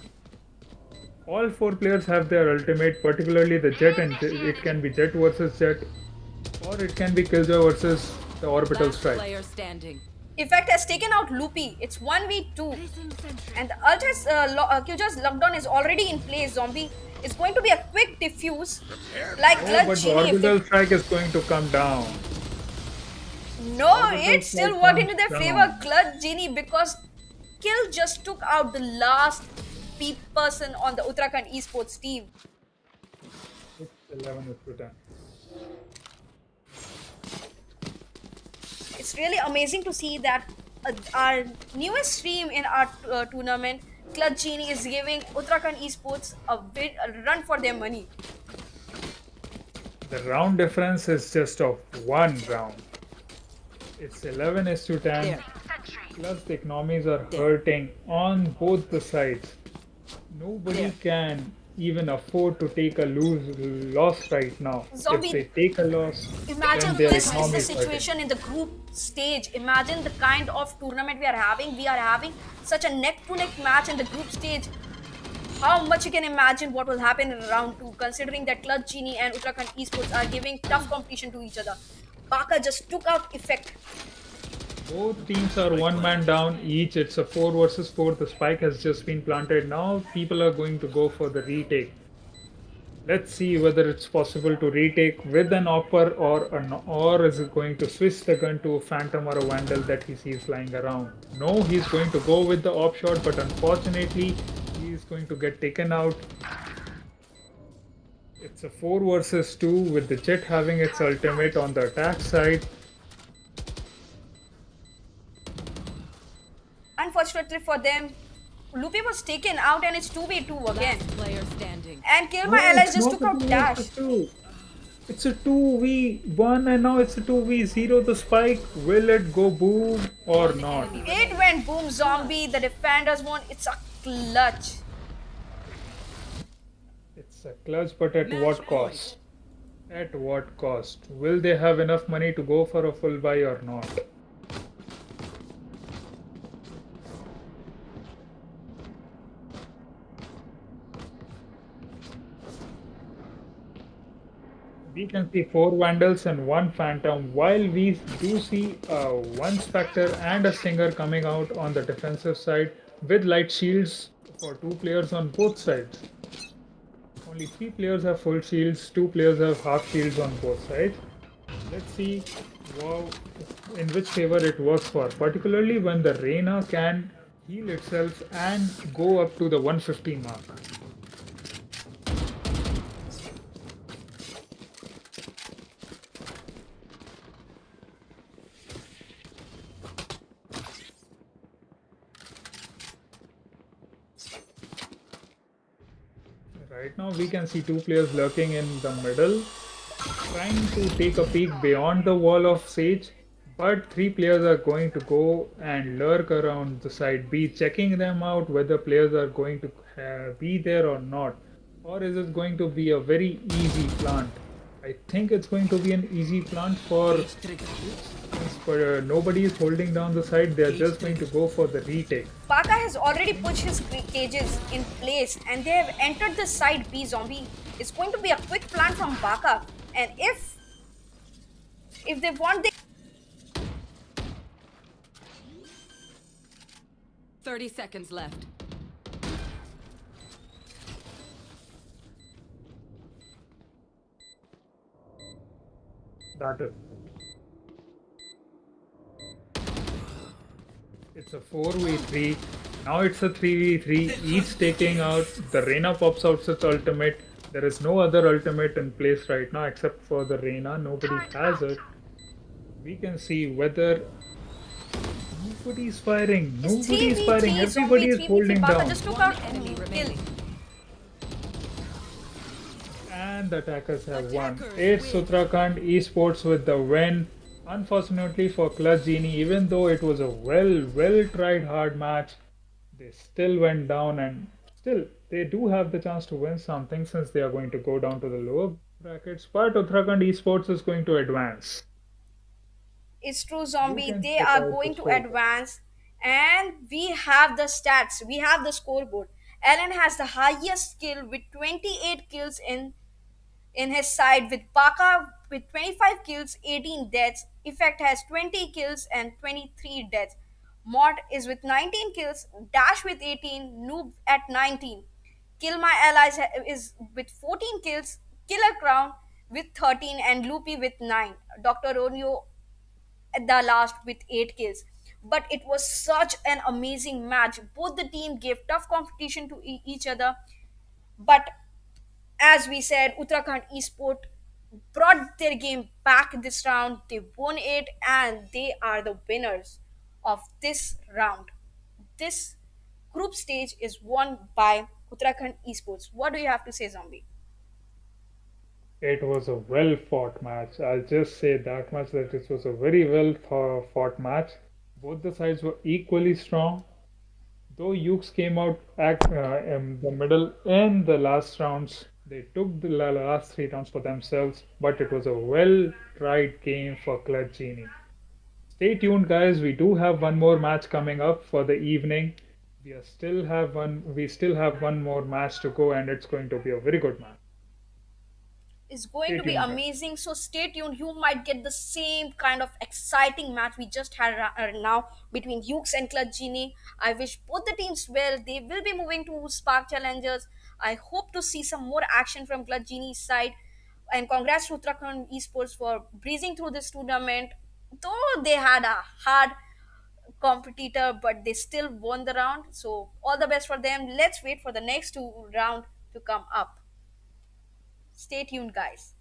All 4 players have their ultimate, particularly the Jet, and it can be Jet versus Jet, or it can be Killjoy versus the Orbital Last Strike. player standing. Effect has taken out Loopy. It's 1v2. And the ult has Killjoy's lockdown is already in place. Zombie is going to be a quick diffuse. Like Oh, Clutch but the Genie. if Orbital they- Strike is going to come down. No, Orbital it still Strike worked into their comes favor, down. Clutch Genie, because Kill just took out the last peep person on the Uttarakhand Esports team. It's 11 is 10. It's really amazing to see that our newest stream in our tournament, Clutch Genie, is giving Uttarakhand Esports a run for their money. The round difference is just of 1 round. It's 11 is to 10. There. Plus the economies are hurting on both the sides. Nobody can even afford to take a loss right now. Zombie- If they take a loss, Imagine then their this is economy the is hurting. situation in the group stage. Imagine the kind of tournament we are having. We are having such a neck-to-neck match in the group stage. How much you can imagine what will happen in round 2, considering that Clutch Genie and Uttarakhand Esports are giving tough competition to each other. Baka just took out Effect. Both teams are 1 man down each. It's a 4 versus 4. The spike has just been planted. Now people are going to go for the retake. Let's see whether it's possible to retake with an Opper or is it going to switch the gun to a Phantom or a Vandal that he sees lying around. No, he's going to go with the op shot, but unfortunately, he's going to get taken out. It's a 4 versus 2 with the Jet having its ultimate on the attack side. Unfortunately for them, Lupe was taken out and it's 2v2 again. Last player standing. And Kill My No, Allies it's just not took out a 2 Dash. versus 2. It's a 2v1 and now it's a 2v0. The spike, will it go boom or not? It went boom, Zombie. The defenders won. It's a clutch. It's a clutch, but at Match what point. cost? At what cost? Will they have enough money to go for a full buy or not? We can see 4 Vandals and 1 Phantom, while we do see 1 Spectre and a Stinger coming out on the defensive side with light shields for 2 players on both sides. Only 3 players have full shields, 2 players have half shields on both sides. Let's see in which favor it works for, particularly when the Reyna can heal itself and go up to the 150 mark. Right now we can see 2 players lurking in the middle, trying to take a peek beyond the wall of Sage, but 3 players are going to go and lurk around the side B, checking them out whether players are going to be there or not, or is it going to be a very easy plant. I think it's going to be an easy plant for nobody is holding down the side. They're just going to go for the retake. Baka has already put his cages in place and they have entered the side B. Zombie. It's going to be a quick plan from Baka, and if they want, they 30 seconds left. That is. It's a 4v3. Now it's a 3v3. Each taking out. The Reyna pops out its ultimate. There is no other ultimate in place right now except for the Reyna. Nobody has it. We can see whether nobody's firing. it's Nobody's 3v3. firing. Everybody is 3v3. holding Baka down. just took One out enemy kill. remaining. And the attackers have won. Attackers It's win. Uttarakhand Esports with the win. Unfortunately for Clutch Genie, even though it was a well tried hard match, they still went down, and still they do have the chance to win something since they are going to go down to the lower brackets. But Uttarakhand Esports is going to advance. It's true, Zombie. can They check are out the going to scoreboard. advance, and we have the stats. We have the scoreboard. Ellen has the highest kill with 28 kills in his side, with Baka with 25 kills, 18 deaths. Effect has 20 kills and 23 deaths. Mod is with 19 kills, Dash with 18, Noob at 19. Kill My Allies is with 14 kills, Killer Crown with 13, and Loopy with 9. Dr. Romeo at the last with 8 kills. But it was such an amazing match. Both the team gave tough competition to each other. But as we said, Uttarakhand Esport brought their game back this round. They won it and they are the winners of this round. This group stage is won by Uttarakhand Esports. What do you have to say, Zombie? It was a well fought match. I'll just say that much, that it was a very well fought match. Both the sides were equally strong. Though Ukes came out in the middle in the last rounds, they took the last 3 rounds for themselves, but it was a well tried game for Clutch Genie. Stay tuned, guys. We do have one more match coming up for the evening. We still have one more match to go, and it's going to be a very good match. is going Stay to be tuned, guys. amazing. So stay tuned. You might get the same kind of exciting match we just had now between Ukes and Clutch Genie. I wish both the teams well. They will be moving to Spark Challengers. I hope to see some more action from Clutch Genie's side. And congrats to Uttarakhand Esports for breezing through this tournament. Though they had a hard competitor, but they still won the round. So all the best for them. Let's wait for the next two round to come up. Stay tuned, guys.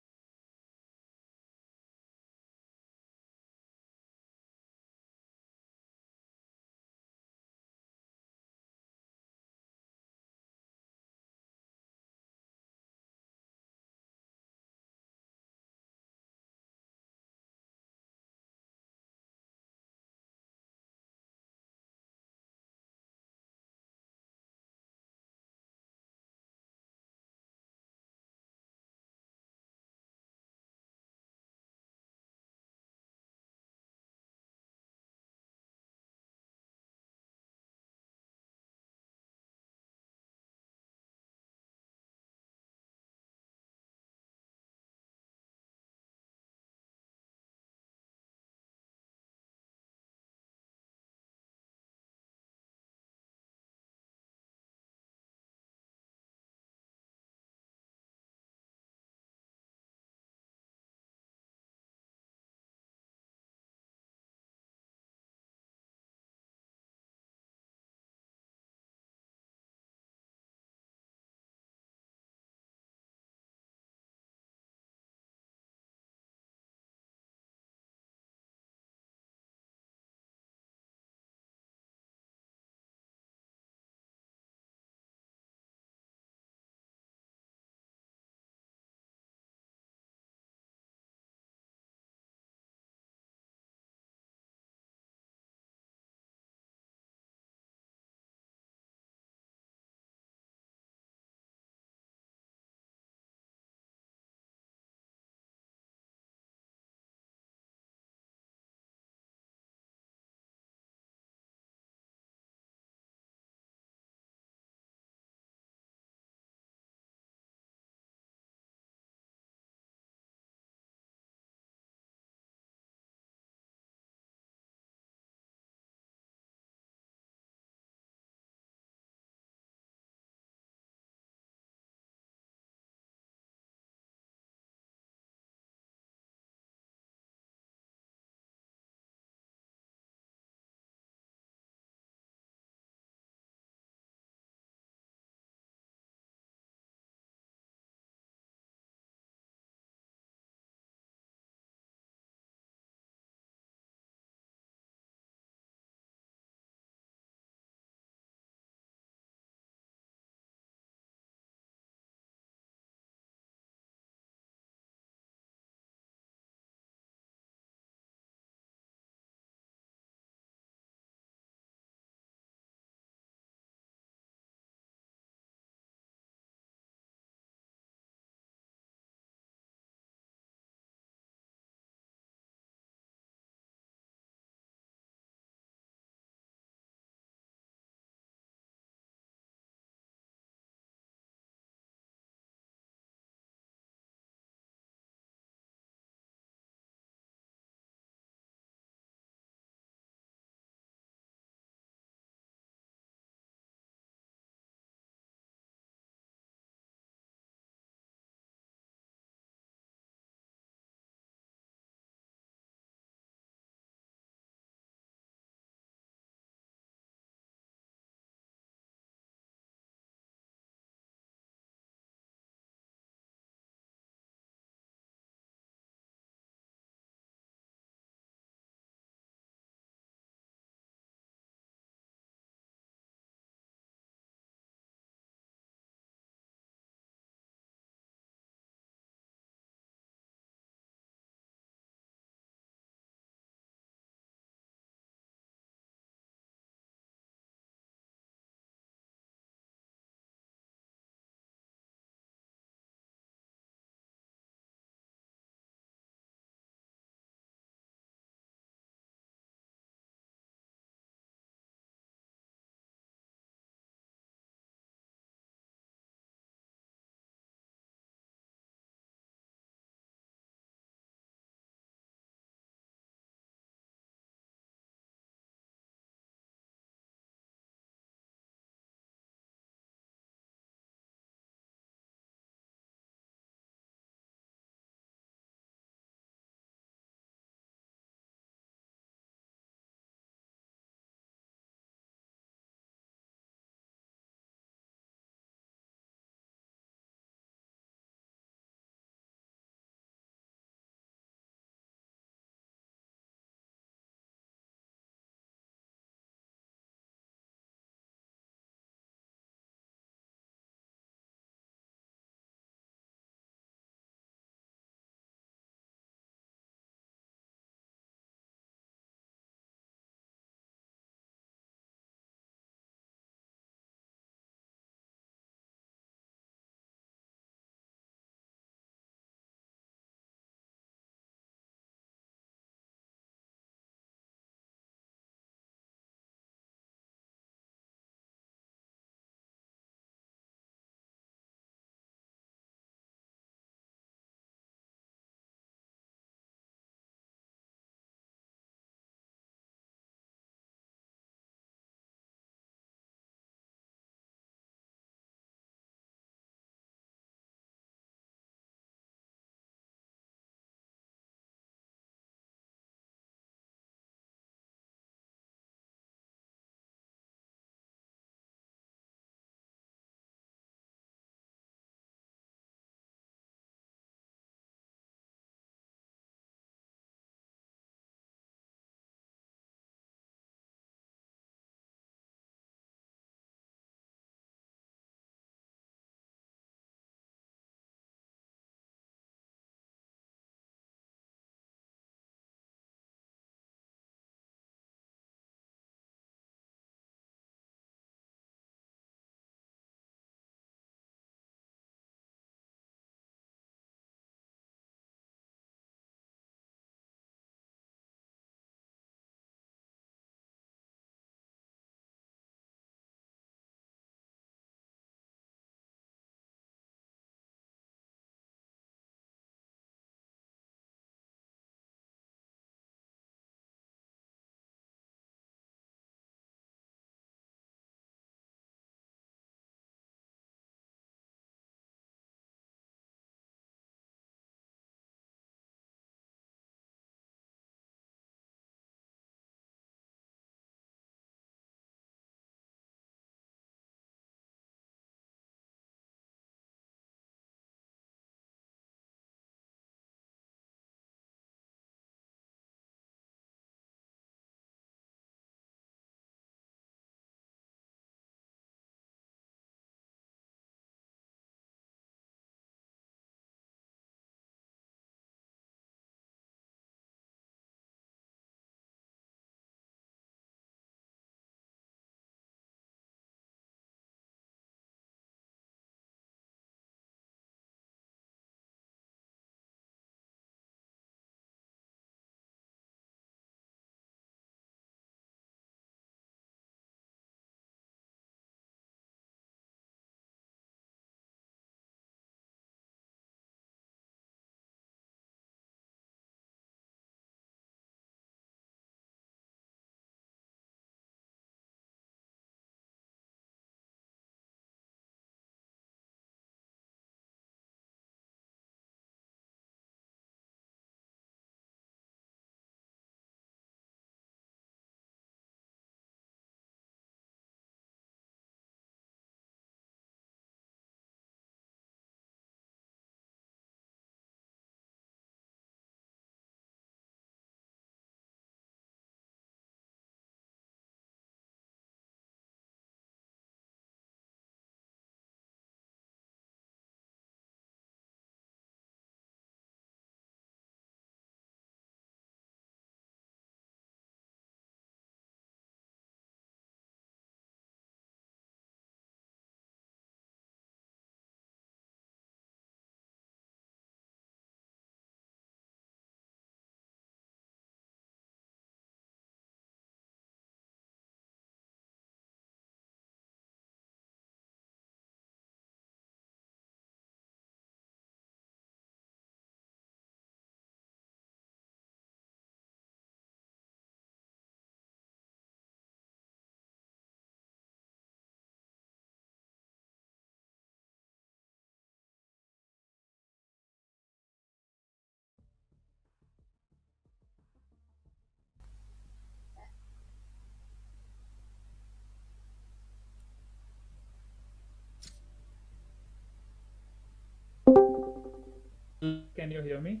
can you hear me?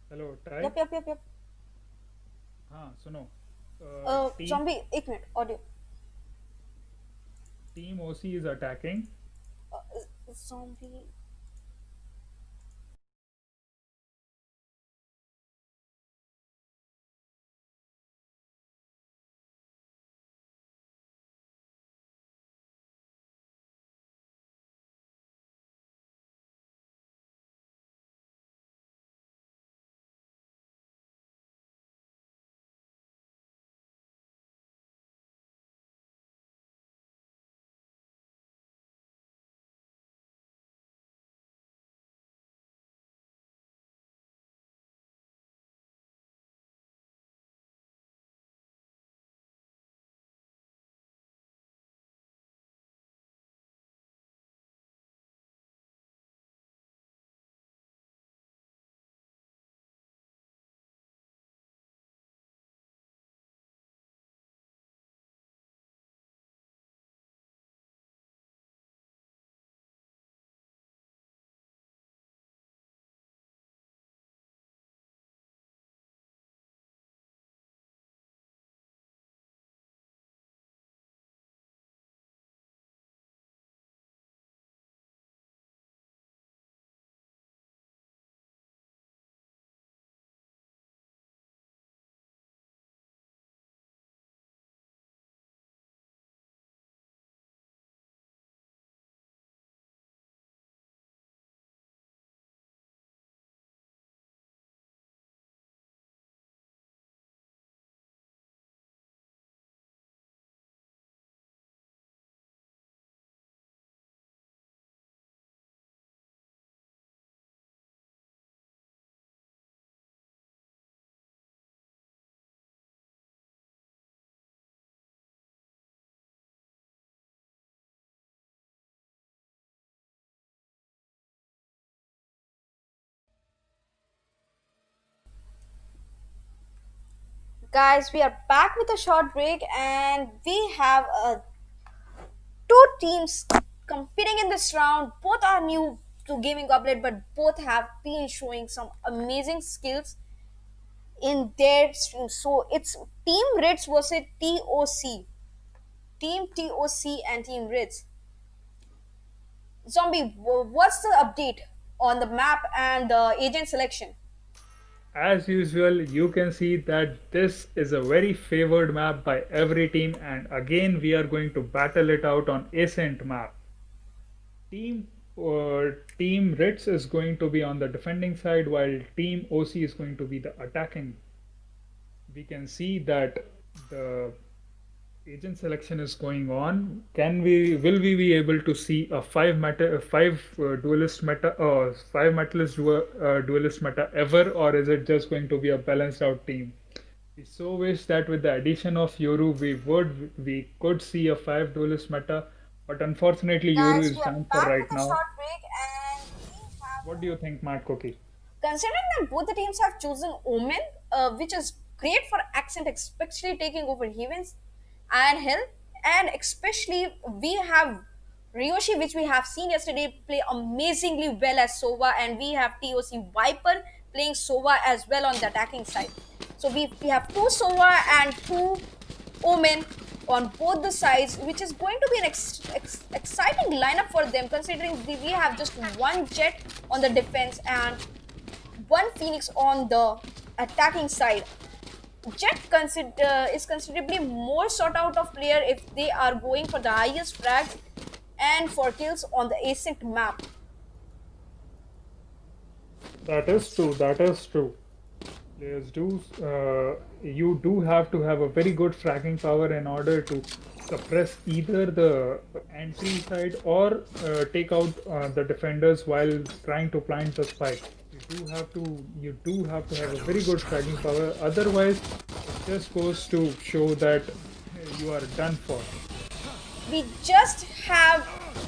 Hello, Ty. Yep. हाँ सुनो. Team Zombie, एक minute, audio. Team OC is attacking. Zombie. Guys, we are back with a short break, and we have two teams competing in this round. Both are new to Gaming Goblet, but both have been showing some amazing skills in their stream. So it's Team Ritz versus TOC. Team TOC and Team Ritz. Zombie, what's the update on the map and the agent selection? As usual, you can see that this is a very favored map by every team, and again we are going to battle it out on Ascent map. Team Ritz is going to be on the defending side, while Team OC is going to be the attacking. We can see that the agent selection is going on. Will we be able to see a duelist meta ever, or is it just going to be a balanced out team? We so wish that with the addition of Yoru we could see a 5 duelist meta, but unfortunately Yoru Guys, is we are done for back right with a now. short break, and we have. What do you think, MadCoOkie? Considering that both the teams have chosen Omen, which is great for Accent, especially taking over Heavens and Hell, and especially we have Ryoshi, which we have seen yesterday, play amazingly well as Sova, and we have TOC Viper playing Sova as well on the attacking side. So we have two Sova and two Omen on both the sides, which is going to be an exciting lineup for them, considering we have just one Jet on the defense and one Phoenix on the attacking side. Jet is considerably more sought out of player if they are going for the highest frags and for kills on the async map. That is true. That is true. Players do. You do have to have a very good fragging power in order to suppress either the entry side or take out the defenders while trying to plant the spike. You do have to have a very good fragging power. Otherwise, it just goes to show that you are done for. We just have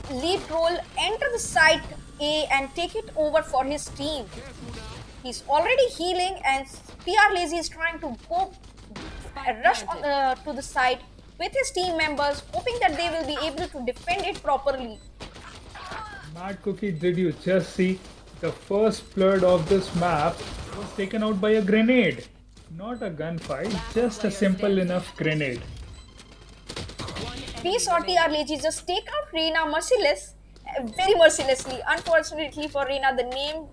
lead role enter the site A and take it over for his team. He's already healing, and PR Lazy is trying to go rush on to the site with his team members, hoping that they will be able to defend it properly. MadCoOkie, did you just see The first blood of this map was taken out by a grenade. Not a gunfight, just a simple enough grenade. We saw TR Lazy just take out Reina very mercilessly. Unfortunately for Reina, the name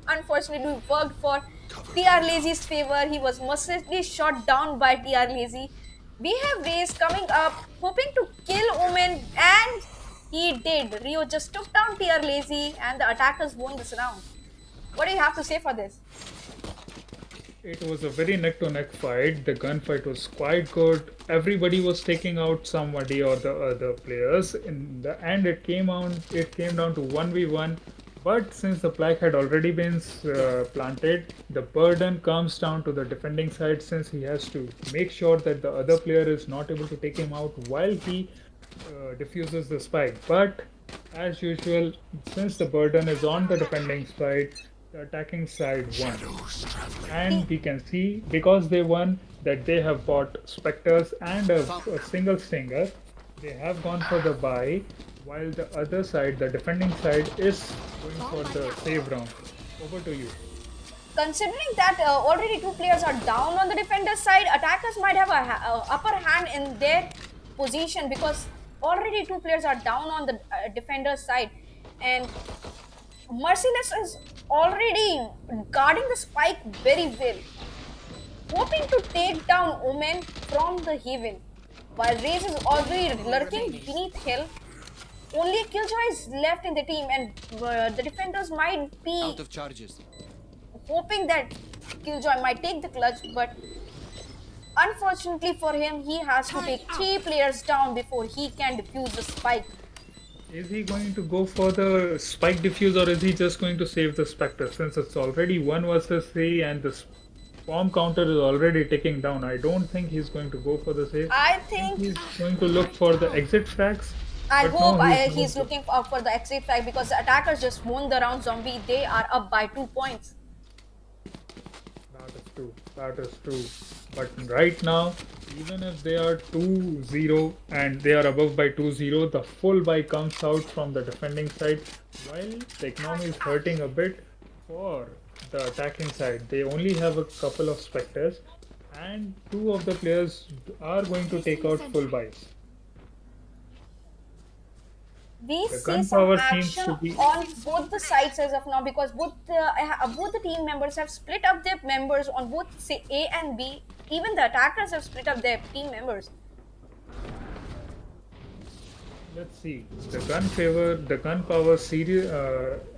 unfortunately worked for TR Lazy's favor. He was mercilessly shot down by TR Lazy. We have Raze coming up, hoping to kill Omen, and he did. Rio just took down TR Lazy, and the attackers won this round. What do you have to say for this? It was a very neck to neck fight. The gunfight was quite good. Everybody was taking out somebody or the other players. In the end, it came down to 1v1. But since the flag had already been planted, the burden comes down to the defending side, since he has to make sure that the other player is not able to take him out while he diffuses the spike. But as usual, since the burden is on the defending side, the attacking side won. And we can see, because they won, that they have bought Spectres and a single Stinger. They have gone for the buy, while the other side, the defending side, is going for the save round. Over to you. Considering that already 2 players are down on the defender's side, attackers might have a upper hand in their position, because already 2 players are down on the defender's side, and Merciless is already guarding the spike very well, hoping to take down Omen from the Haven, while Raze is already lurking beneath hill. Only Killjoy is left in the team, and the defenders might be Out of charges. hoping that Killjoy might take the clutch, but unfortunately for him, he has to take 3 players down before he can defuse the spike. Is he going to go for the spike defuse, or is he just going to save the Spectre? Since it's already 1 versus 3 and the bomb counter is already ticking down, I don't think he's going to go for the save. I think He's going to look for the exit frags. I But hope no, he's looking out for the exit flag, because the attackers just won the round. Zombie, they are up by 2 points. That is true. But right now, even if they are 2-0 and they are above by 2-0, the full buy comes out from the defending side, while the economy is hurting a bit for the attacking side. They only have a couple of Spectres, and 2 of the players are going to take out full buys. We The see gun some power seems action to be- on both the sides as of now, because both the team members have split up their members on both say A and B. Even the attackers have split up their team members. Let's see. The gun power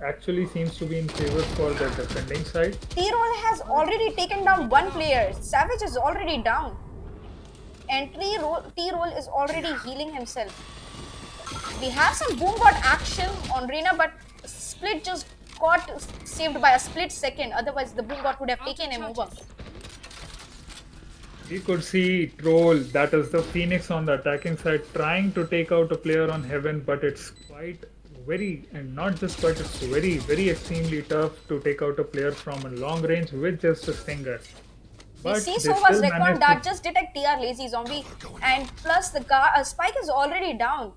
actually seems to be in favor for the defending side. T-Roll has already taken down 1 player. Savage is already down, and T-Roll is already healing himself. We have some boombot action on Reina, but Split just got saved by a split second. Otherwise, the boombot would have taken him over. We could see Troll, that is the Phoenix on the attacking side, trying to take out a player on Heaven, but it's quite very, and not just quite, it's very, very extremely tough to take out a player from a long range with just a Stinger. We see they Sova's still Recon managed Dart to- just detect TR Lazy Zombie, and plus the spike is already down.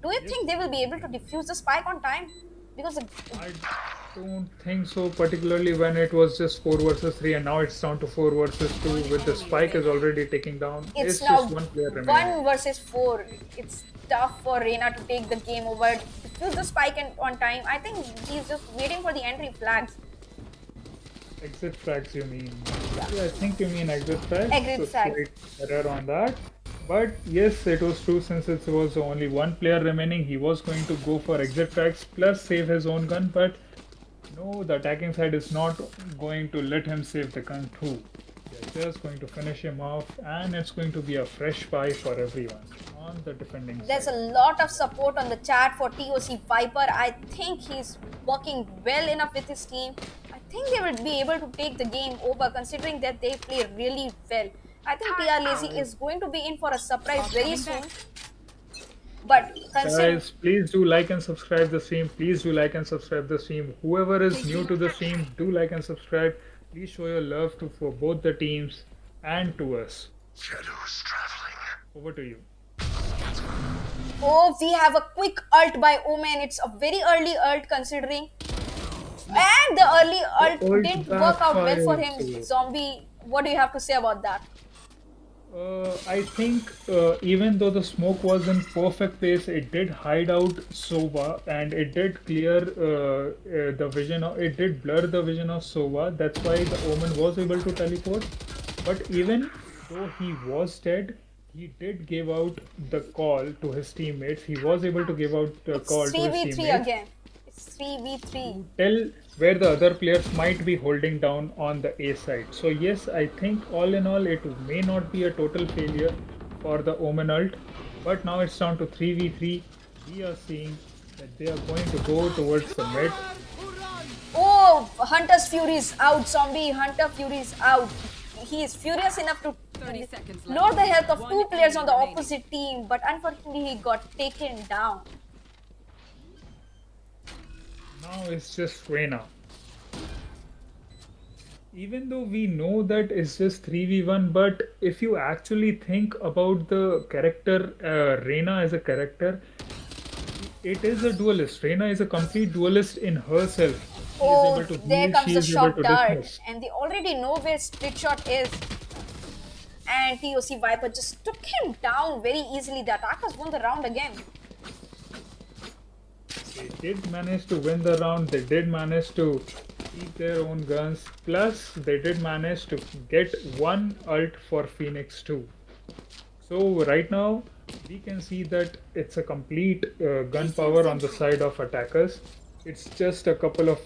Do you think they will be able to defuse the spike on time? Because I don't think so, particularly when it was just 4 versus 3 and now it's down to 4 versus 2 with the spike is already taking down. it's It's now just 1 player remaining. 1 versus 4. It's tough for Reina to take the game over. Defuse the spike on time. I think he's just waiting for the entry flags. Exit frags, you mean? Yeah, I think you mean exit frags. Exit so frags. slight error on that. But yes, it was true, since it was only 1 player remaining, he was going to go for exit frags plus save his own gun, but no, the attacking side is not going to let him save the gun too. They're just going to finish him off, and it's going to be a fresh buy for everyone on the defending There's side. a lot of support on the chat for TOC Viper. I think he's working well enough with his team. I think they will be able to take the game over, considering that they play really well. I think TR Lazy is going to be in for a surprise very soon. But Guys, please do like and subscribe the stream. Please do like and subscribe the stream. Whoever is new to the stream, do like and subscribe. Please show your love for both the teams and to us. Shadows traveling. Over to you. oh, we have a quick ult by Omen. It's a very early ult considering And the early ult ult didn't work out well for backfired, him. so- Zombie, what do you have to say about that? I think even though the smoke was in perfect place, it did hide out Sova and it did clear the vision of, it did blur the vision of Sova. That's why the Omen was able to teleport. But even though he was dead, he did give out the call to his teammates. He was able to give out the It's call to his 3v3 teammates. again. It's 3v3. Tell where the other players might be holding down on the A side. So yes, I think all in all it may not be a total failure for the Omen ult, but now it's down to 3v3. We are seeing that they are going to go towards the mid. Oh, Hunter's Fury is out, Zombie. Hunter Fury is out. He is furious enough to 30 seconds lower left. the health of One two players on the enemy remaining. opposite team, but unfortunately he got taken down. Now it's just Reyna. Even though we know that it's just 3v1, but if you actually think about the character, Reyna as a character, it is a duelist. Reyna is a complete duelist in herself. She Oh, is able to there heal, comes she the is able shot to dart, dismiss. and they already know where split shot is. And TOC Viper just took him down very easily. The attackers won the round again. They did manage to win the round. They did manage to keep their own guns. Plus, they did manage to get one ult for Phoenix too. So right now, we can see that it's a complete gun power on the side of attackers. It's just a couple of,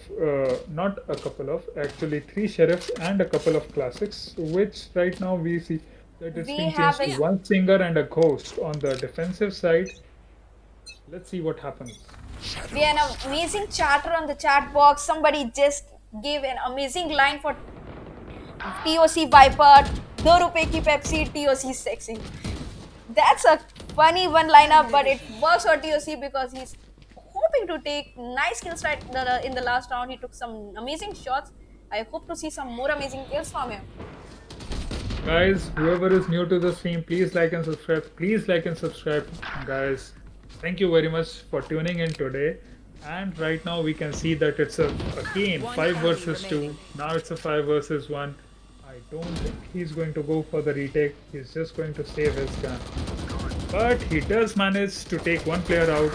not a couple of, actually 3 sheriffs and a couple of classics, which right now we see that it's We been have changed to a- one singer and a ghost on the defensive side. Let's see what happens. We had an amazing chatter on the chat box. Somebody just gave an amazing line for TOC Viper. 2 rupees ki Pepsi, TOC sexy. That's a funny one-liner, but it works for TOC because he's hoping to take nice kills right in the last round. He took some amazing shots. I hope to see some more amazing kills from him. Guys, whoever is new to the stream, please like and subscribe. Please like and subscribe, guys. Thank you very much for tuning in today. And right now we can see that it's again 5 versus 2. Now it's a 5 versus 1. I don't think he's going to go for the retake. He's just going to save his gun. But he does manage to take one player out.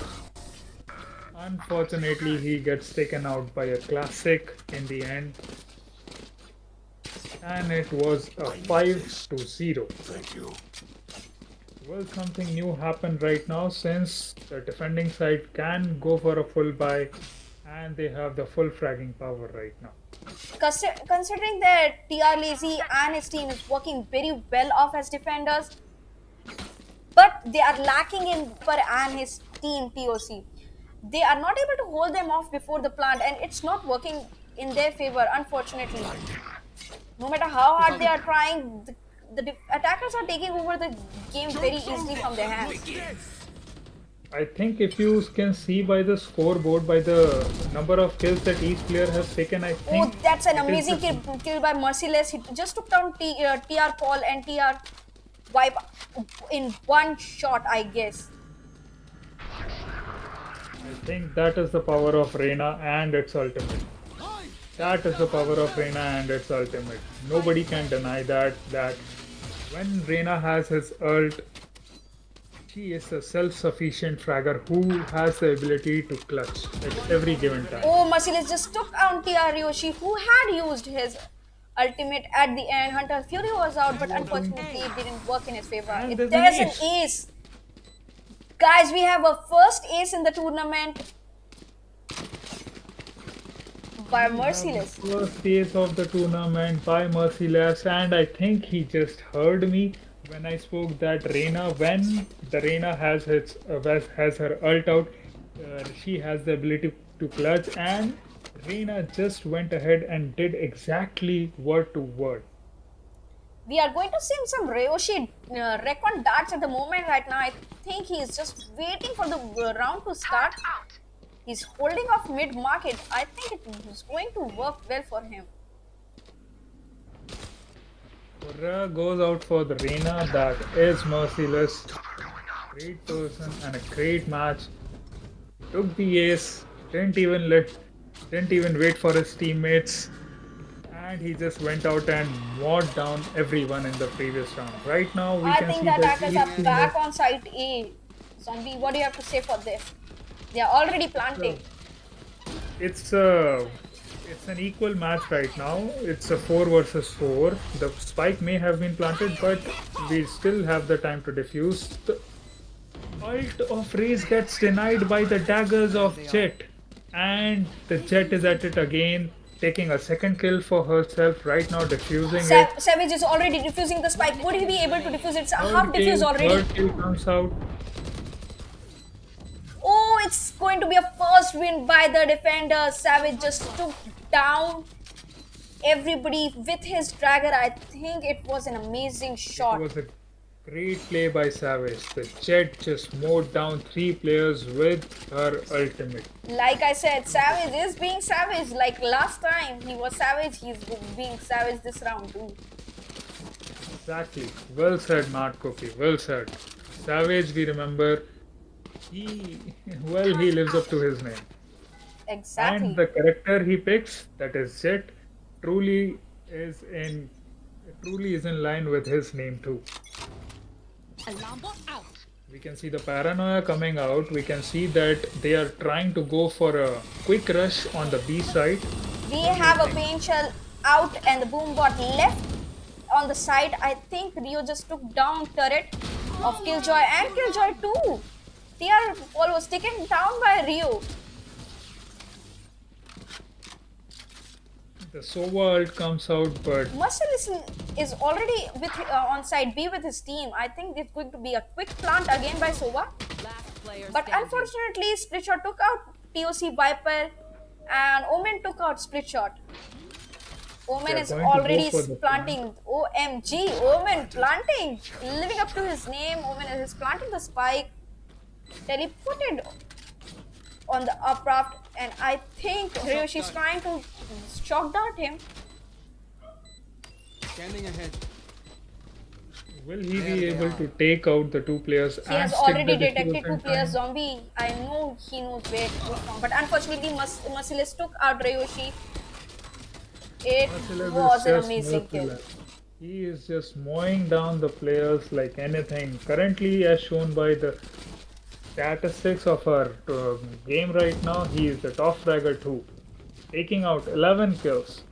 Unfortunately, he gets taken out by a classic in the end. And it was a 5-0. Thank you. Well, something new happened right now since the defending side can go for a full buy and they have the full fragging power right now. Considering that TR Lazy and his team is working very well off as defenders, but they are lacking in Per and his team TOC. They are not able to hold them off before the plant, and it's not working in their favor, unfortunately. No matter how hard they are trying, the attackers are taking over the game very easily from their hands. I think if you can see by the scoreboard, by the number of kills that each player has taken, I Oh, think that's an it is amazing the- kill by Merciless. He just took down TR Paul and TR Wipe in one shot, I guess. I think that is the power of Reyna and its ultimate. That is the power of Reyna and its ultimate. Nobody can deny that when Reyna has his ult, she is a self-sufficient fragger who has the ability to clutch at every given time. Oh, Merciless just took down TR Yoshi, who had used his ultimate at the end. Hunter Fury was out, but unfortunately it didn't work in his favor. And There's there's an an ace. Guys, we have a first ace in the tournament by Merciless. First ace of the tournament by Merciless, and I think he just heard me when I spoke that Reyna, when the Reyna has her ult out, she has the ability to clutch, and Reyna just went ahead and did exactly word to word. We are going to see some Ryoshi Recon darts at the moment right now. I think he is just waiting for the round to start. He's holding off mid-market. I think it is going to work well for him. Corra goes out for the Reyna. That is Merciless. Great person and a great match. Took the ace. Didn't even let Didn't even wait for his teammates. And he just went out and mowed down everyone in the previous round. Right now, we I can think see the that attackers are each team back on site A. Zombie, what do you have to say for this? They are already planting. it's an equal match right now. It's a 4 versus 4. The spike may have been planted, but we still have the time to defuse. The ult of Raze gets denied by the daggers of Jet, and the Jet is at it again, taking a second kill for herself right now, defusing it. Savage is already defusing the spike. Would he be able to defuse it? It's a half defuse already. Third kill comes out. Oh, it's going to be a first win by the defender. Savage just took down everybody with his dagger. I think it was an amazing shot. It was a great play by Savage. The Jet just mowed down 3 players with her ultimate. Like I said, Savage is being savage. Like last time he was savage, he's being savage this round too. Exactly. Well said, MadCoOkie. Well said. Savage, we remember, he lives up to his name. Exactly. And the character he picks, that is Jet, truly is in line with his name too. Alarm bot out. We can see the paranoia coming out. We can see that they are trying to go for a quick rush on the B side. We have a paint shell out and the boom bot left on the side. I think Rio just took down turret of Killjoy and Killjoy too. TR was taken down by Rio. The Sova ult comes out, but Merciless is already with on side B with his team. I think it's going to be a quick plant again by Sova. Last player But standing. unfortunately, Split Shot took out TOC Viper and Omen took out Split Shot. Omen They're is going to go already for the planting. OMG, Omen planting. Living up to his name, Omen is planting the spike. Teleported on the updraft, and I think Ryoshi's trying to shock dart him. Scanning ahead. will he be able to take out the 2 players He and has stick already the detected diffuser 2 in players time? zombie. I know he knows where to go from, but unfortunately Merciless took out Ryoshi. It Merciless was is an just amazing kill. merciless. He is just mowing down the players like anything. Currently, as shown by the statistics of our game right now, he is the top fragger too, taking out 11 kills.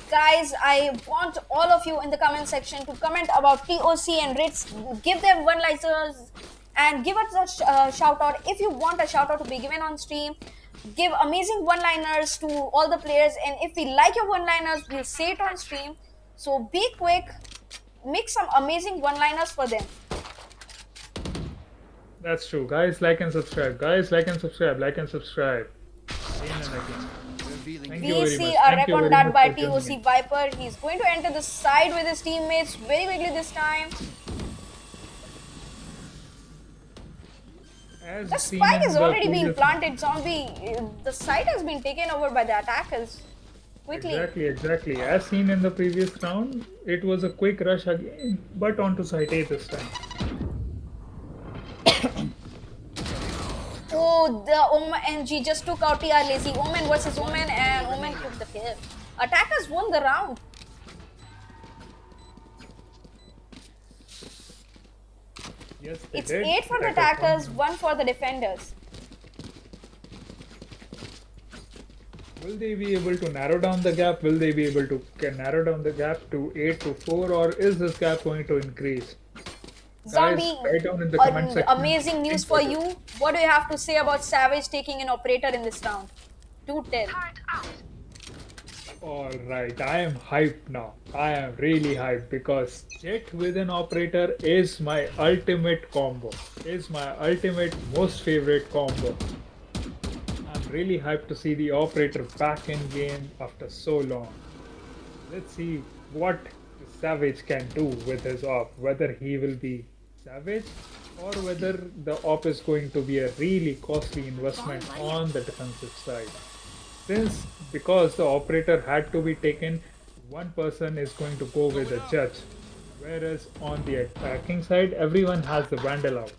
Guys, I want all of you in the comment section to comment about TOC and Ritz. Give them one-liners and give us a shout out if you want a shout out to be given on stream. Give amazing one-liners to all the players, and if we like your one-liners, we'll say it on stream. So be quick, make some amazing one-liners for them. That's true. Guys, like and subscribe. Guys, like and subscribe. Like and subscribe. Again and again. Revealing. Thank you We very see much. a Thank wreck you on very that much by for tuning TOC in. Viper. He's going to enter the side with his teammates very quickly this time. As The seen spike in has the already been previous- planted, zombie. The site has been taken over by the attackers. Quickly. Exactly. As seen in the previous round, it was a quick rush again, but onto site A this time. Oh, the OMG just took out TR Lazy. Omen versus Omen, and Omen took the kill. Attackers won the round. Yes, they It's did. 8 for the attackers, 1 for the defenders. Will they be able to narrow down the gap? Will they be able to narrow down the gap to 8 to 4, or is this gap going to increase? Zombie, write down in the comment section. amazing news for you. What do you have to say about Savage taking an operator in this round? Do tell. Alright, I am hyped now. I am really hyped because Jet with an operator is my ultimate combo. Is my ultimate most favorite combo. I'm really hyped to see the operator back in game after so long. Let's see what Savage can do with his op. Whether he will be Savage or whether the op is going to be a really costly investment on the defensive side. Because the operator had to be taken, one person is going to go with a judge, whereas on the attacking side everyone has the Vandal out.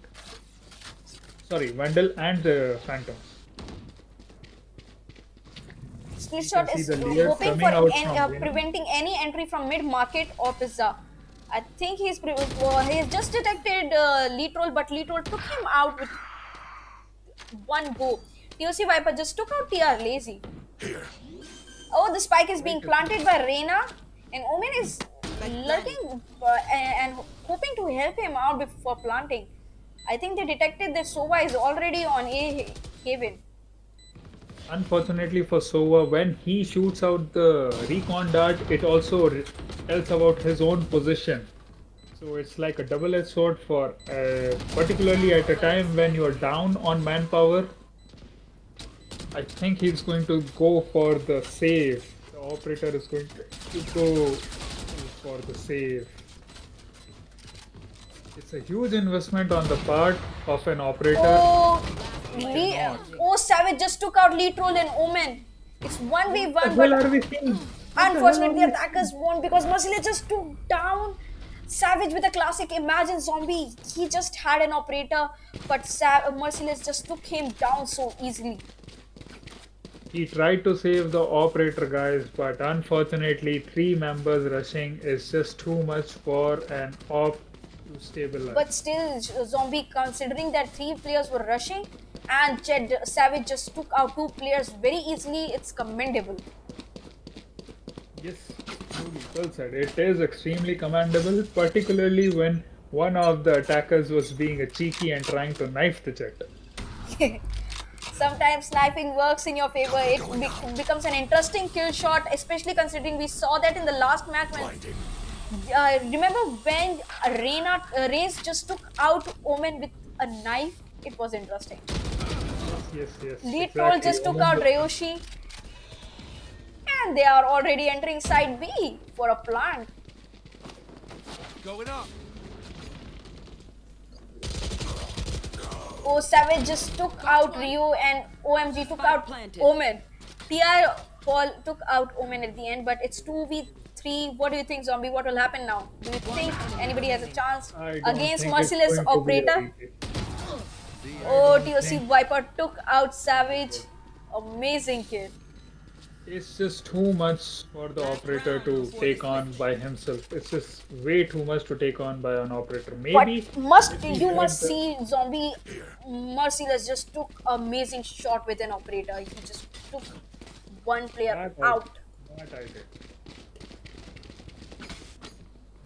Sorry, Vandal and the Phantoms. Skillshot see is the leader hoping coming for out from mid. preventing any entry from mid market or pizza. I think he's just detected Lee Troll, but Lee Troll took him out with one go. TOC Viper just took out TR Lazy. Oh, the spike is being planted by Reina, and Omen is lurking and hoping to help him out before planting. I think they detected that Sova is already on A Haven. Unfortunately for Sova, when he shoots out the recon dart, it also tells about his own position. So it's like a double-edged sword for, particularly at a time when you're down on manpower. I think he's going to go for the save. The operator is going to go for the save. It's a huge investment on the part of an operator. Oh, Savage just took out Lee Troll and Omen. It's 1v1, What but are we seeing? unfortunately the attackers won because Merciless just took down Savage with a classic Imagine Zombie. He just had an operator, but Merciless just took him down so easily. He tried to save the operator, guys, but unfortunately 3 members rushing is just too much for an op to stabilize. But still, Zombie, considering that 3 players were rushing and Savage just took out 2 players very easily, it's commendable. Yes, truly well said. It is extremely commendable, particularly when one of the attackers was being a cheeky and trying to knife the jet. Sometimes sniping works in your favor. It becomes an interesting kill shot, especially considering we saw that in the last match when remember when Raze just took out Omen with a knife? It was interesting. Yes. Lead Troll just took out Ryoshi. And they are already entering side B for a plant. Going up. Oh, Savage just took out Ryu and OMG took out planted. Omen. TI Paul took out Omen at the end, but it's 2v3. What do you think, Zombie? What will happen now? Do you think anybody has a chance I don't against think it's Merciless going to be a Operator? retake. Oh, TOC Viper took out Savage. Amazing kill. It's just too much for the operator to take on by himself. It's just way too much to take on by an operator. Maybe But must see Zombie Merciless just took amazing shot with an operator. He just took one player out. That I did.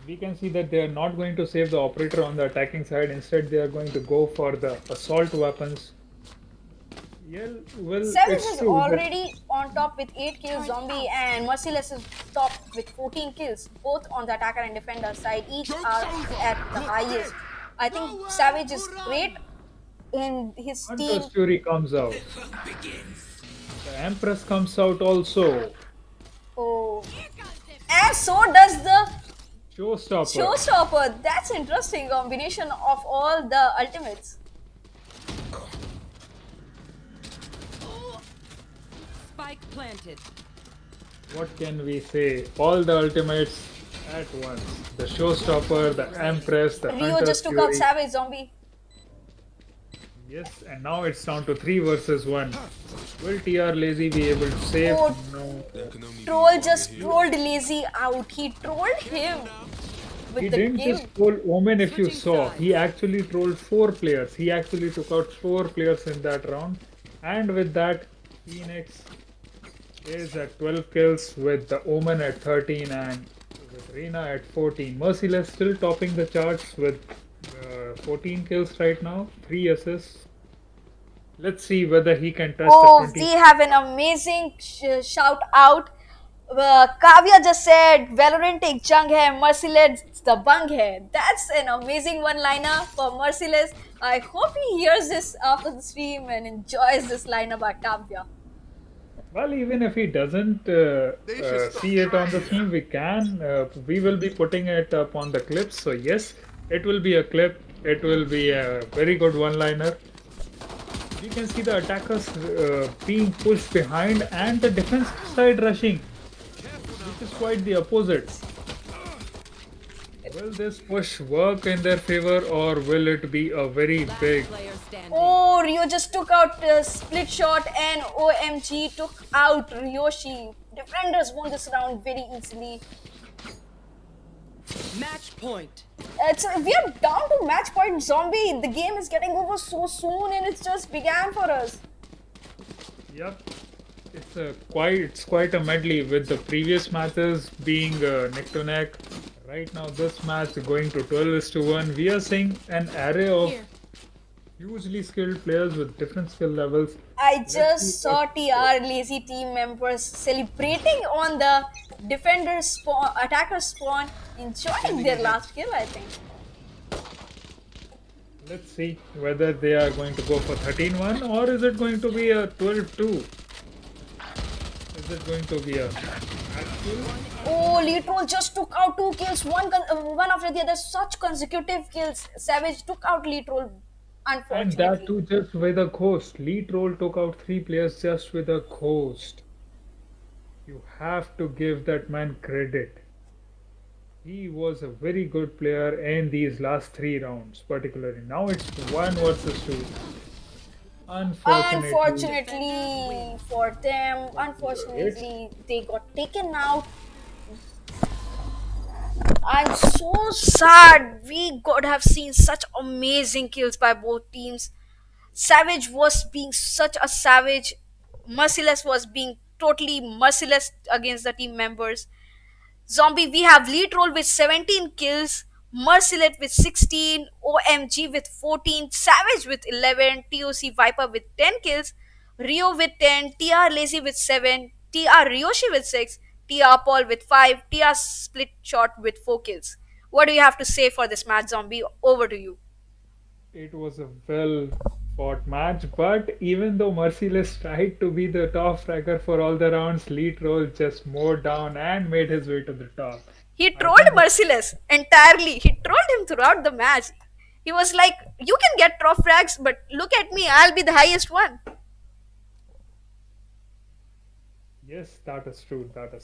We can see that they are not going to save the operator on the attacking side. Instead, they are going to go for the assault weapons. Yeah, well, Savage it's is true, but already on top with 8 kills, Zombie, and Merciless is top with 14 kills. Both on the attacker and defender side, each are at the highest. I think Savage is great in his team. Hunter's Fury comes out. The Empress comes out also. Oh, and so does the Showstopper. Showstopper. That's interesting combination of all the ultimates. Spike planted. What can we say? All the ultimates at once. The Showstopper, the Empress, the Rio Hunter's just took Fury. out Savage, Zombie. Yes, and now it's down to 3 versus 1. Will TR Lazy be able to save? Oh, No. Troll just trolled Lazy out. He trolled him with He the didn't game. just troll Omen if you Switching saw. sides. He actually trolled 4 players. He actually took out 4 players in that round. And with that, Phoenix is at 12 kills with the Omen at 13 and with Reina at 14. Merciless still topping the charts with 14 kills right now, 3 assists. Let's see whether he can touch Oh, the we 20. have an amazing shout out. Kavya just said, Valorant ek jung hai, Merciless the bung hai. That's an amazing one-liner for Merciless. I hope he hears this after the stream and enjoys this liner by Kavya. Well, even if he doesn't see it on the stream, we will be putting it up on the clips. So yes, it will be a clip. It will be a very good one-liner. We can see the attackers being pushed behind and the defensive side rushing, which is quite the opposite. Will this push work in their favor or will it be a very Last big? player standing. Oh, Rio just took out split shot and OMG took out Ryoshi. Defenders won this round very easily. Match point. We are down to match point, Zombie. The game is getting over so soon and it's just began for us. Yep. It's quite a medley with the previous matches being neck to neck. Right now this match going to 12:1. We are seeing an array of Here. hugely skilled players with different skill levels. I just saw TR lazy team members celebrating on the defender spawn, attacker spawn, enjoying their last kill, I think. Let's see whether they are going to go for 13-1 or is it going to be a 12-2? Is it going to be a Oh, Litrol just took out 2 kills, one after the other, such consecutive kills. Savage took out Litrol, and unfortunately. that too just with a ghost. Lead Troll took out 3 players just with a ghost. You have to give that man credit. He was a very good player in these last 3 rounds, particularly. Now it's 1 versus 2. Unfortunately for them, unfortunately they got taken out. I'm so sad. We could have seen such amazing kills by both teams. Savage was being such a savage. Merciless was being totally merciless against the team members. Zombie, we have lead role with 17 kills, Merciless with 16, OMG with 14, Savage with 11, TOC Viper with 10 kills, Rio with 10, TR Lazy with 7, TR Ryoshi with 6, TR Paul with 5, TR Split Shot with 4 kills. What do you have to say for this match, Zombie? Over to you. It was a well fought match, but even though Merciless tried to be the top fragger for all the rounds, Lead Roll just mowed down and made his way to the top. He trolled Merciless entirely. He trolled him throughout the match. He was like, "You can get top frags, but look at me, I'll be the highest one." Yes, that is true. That is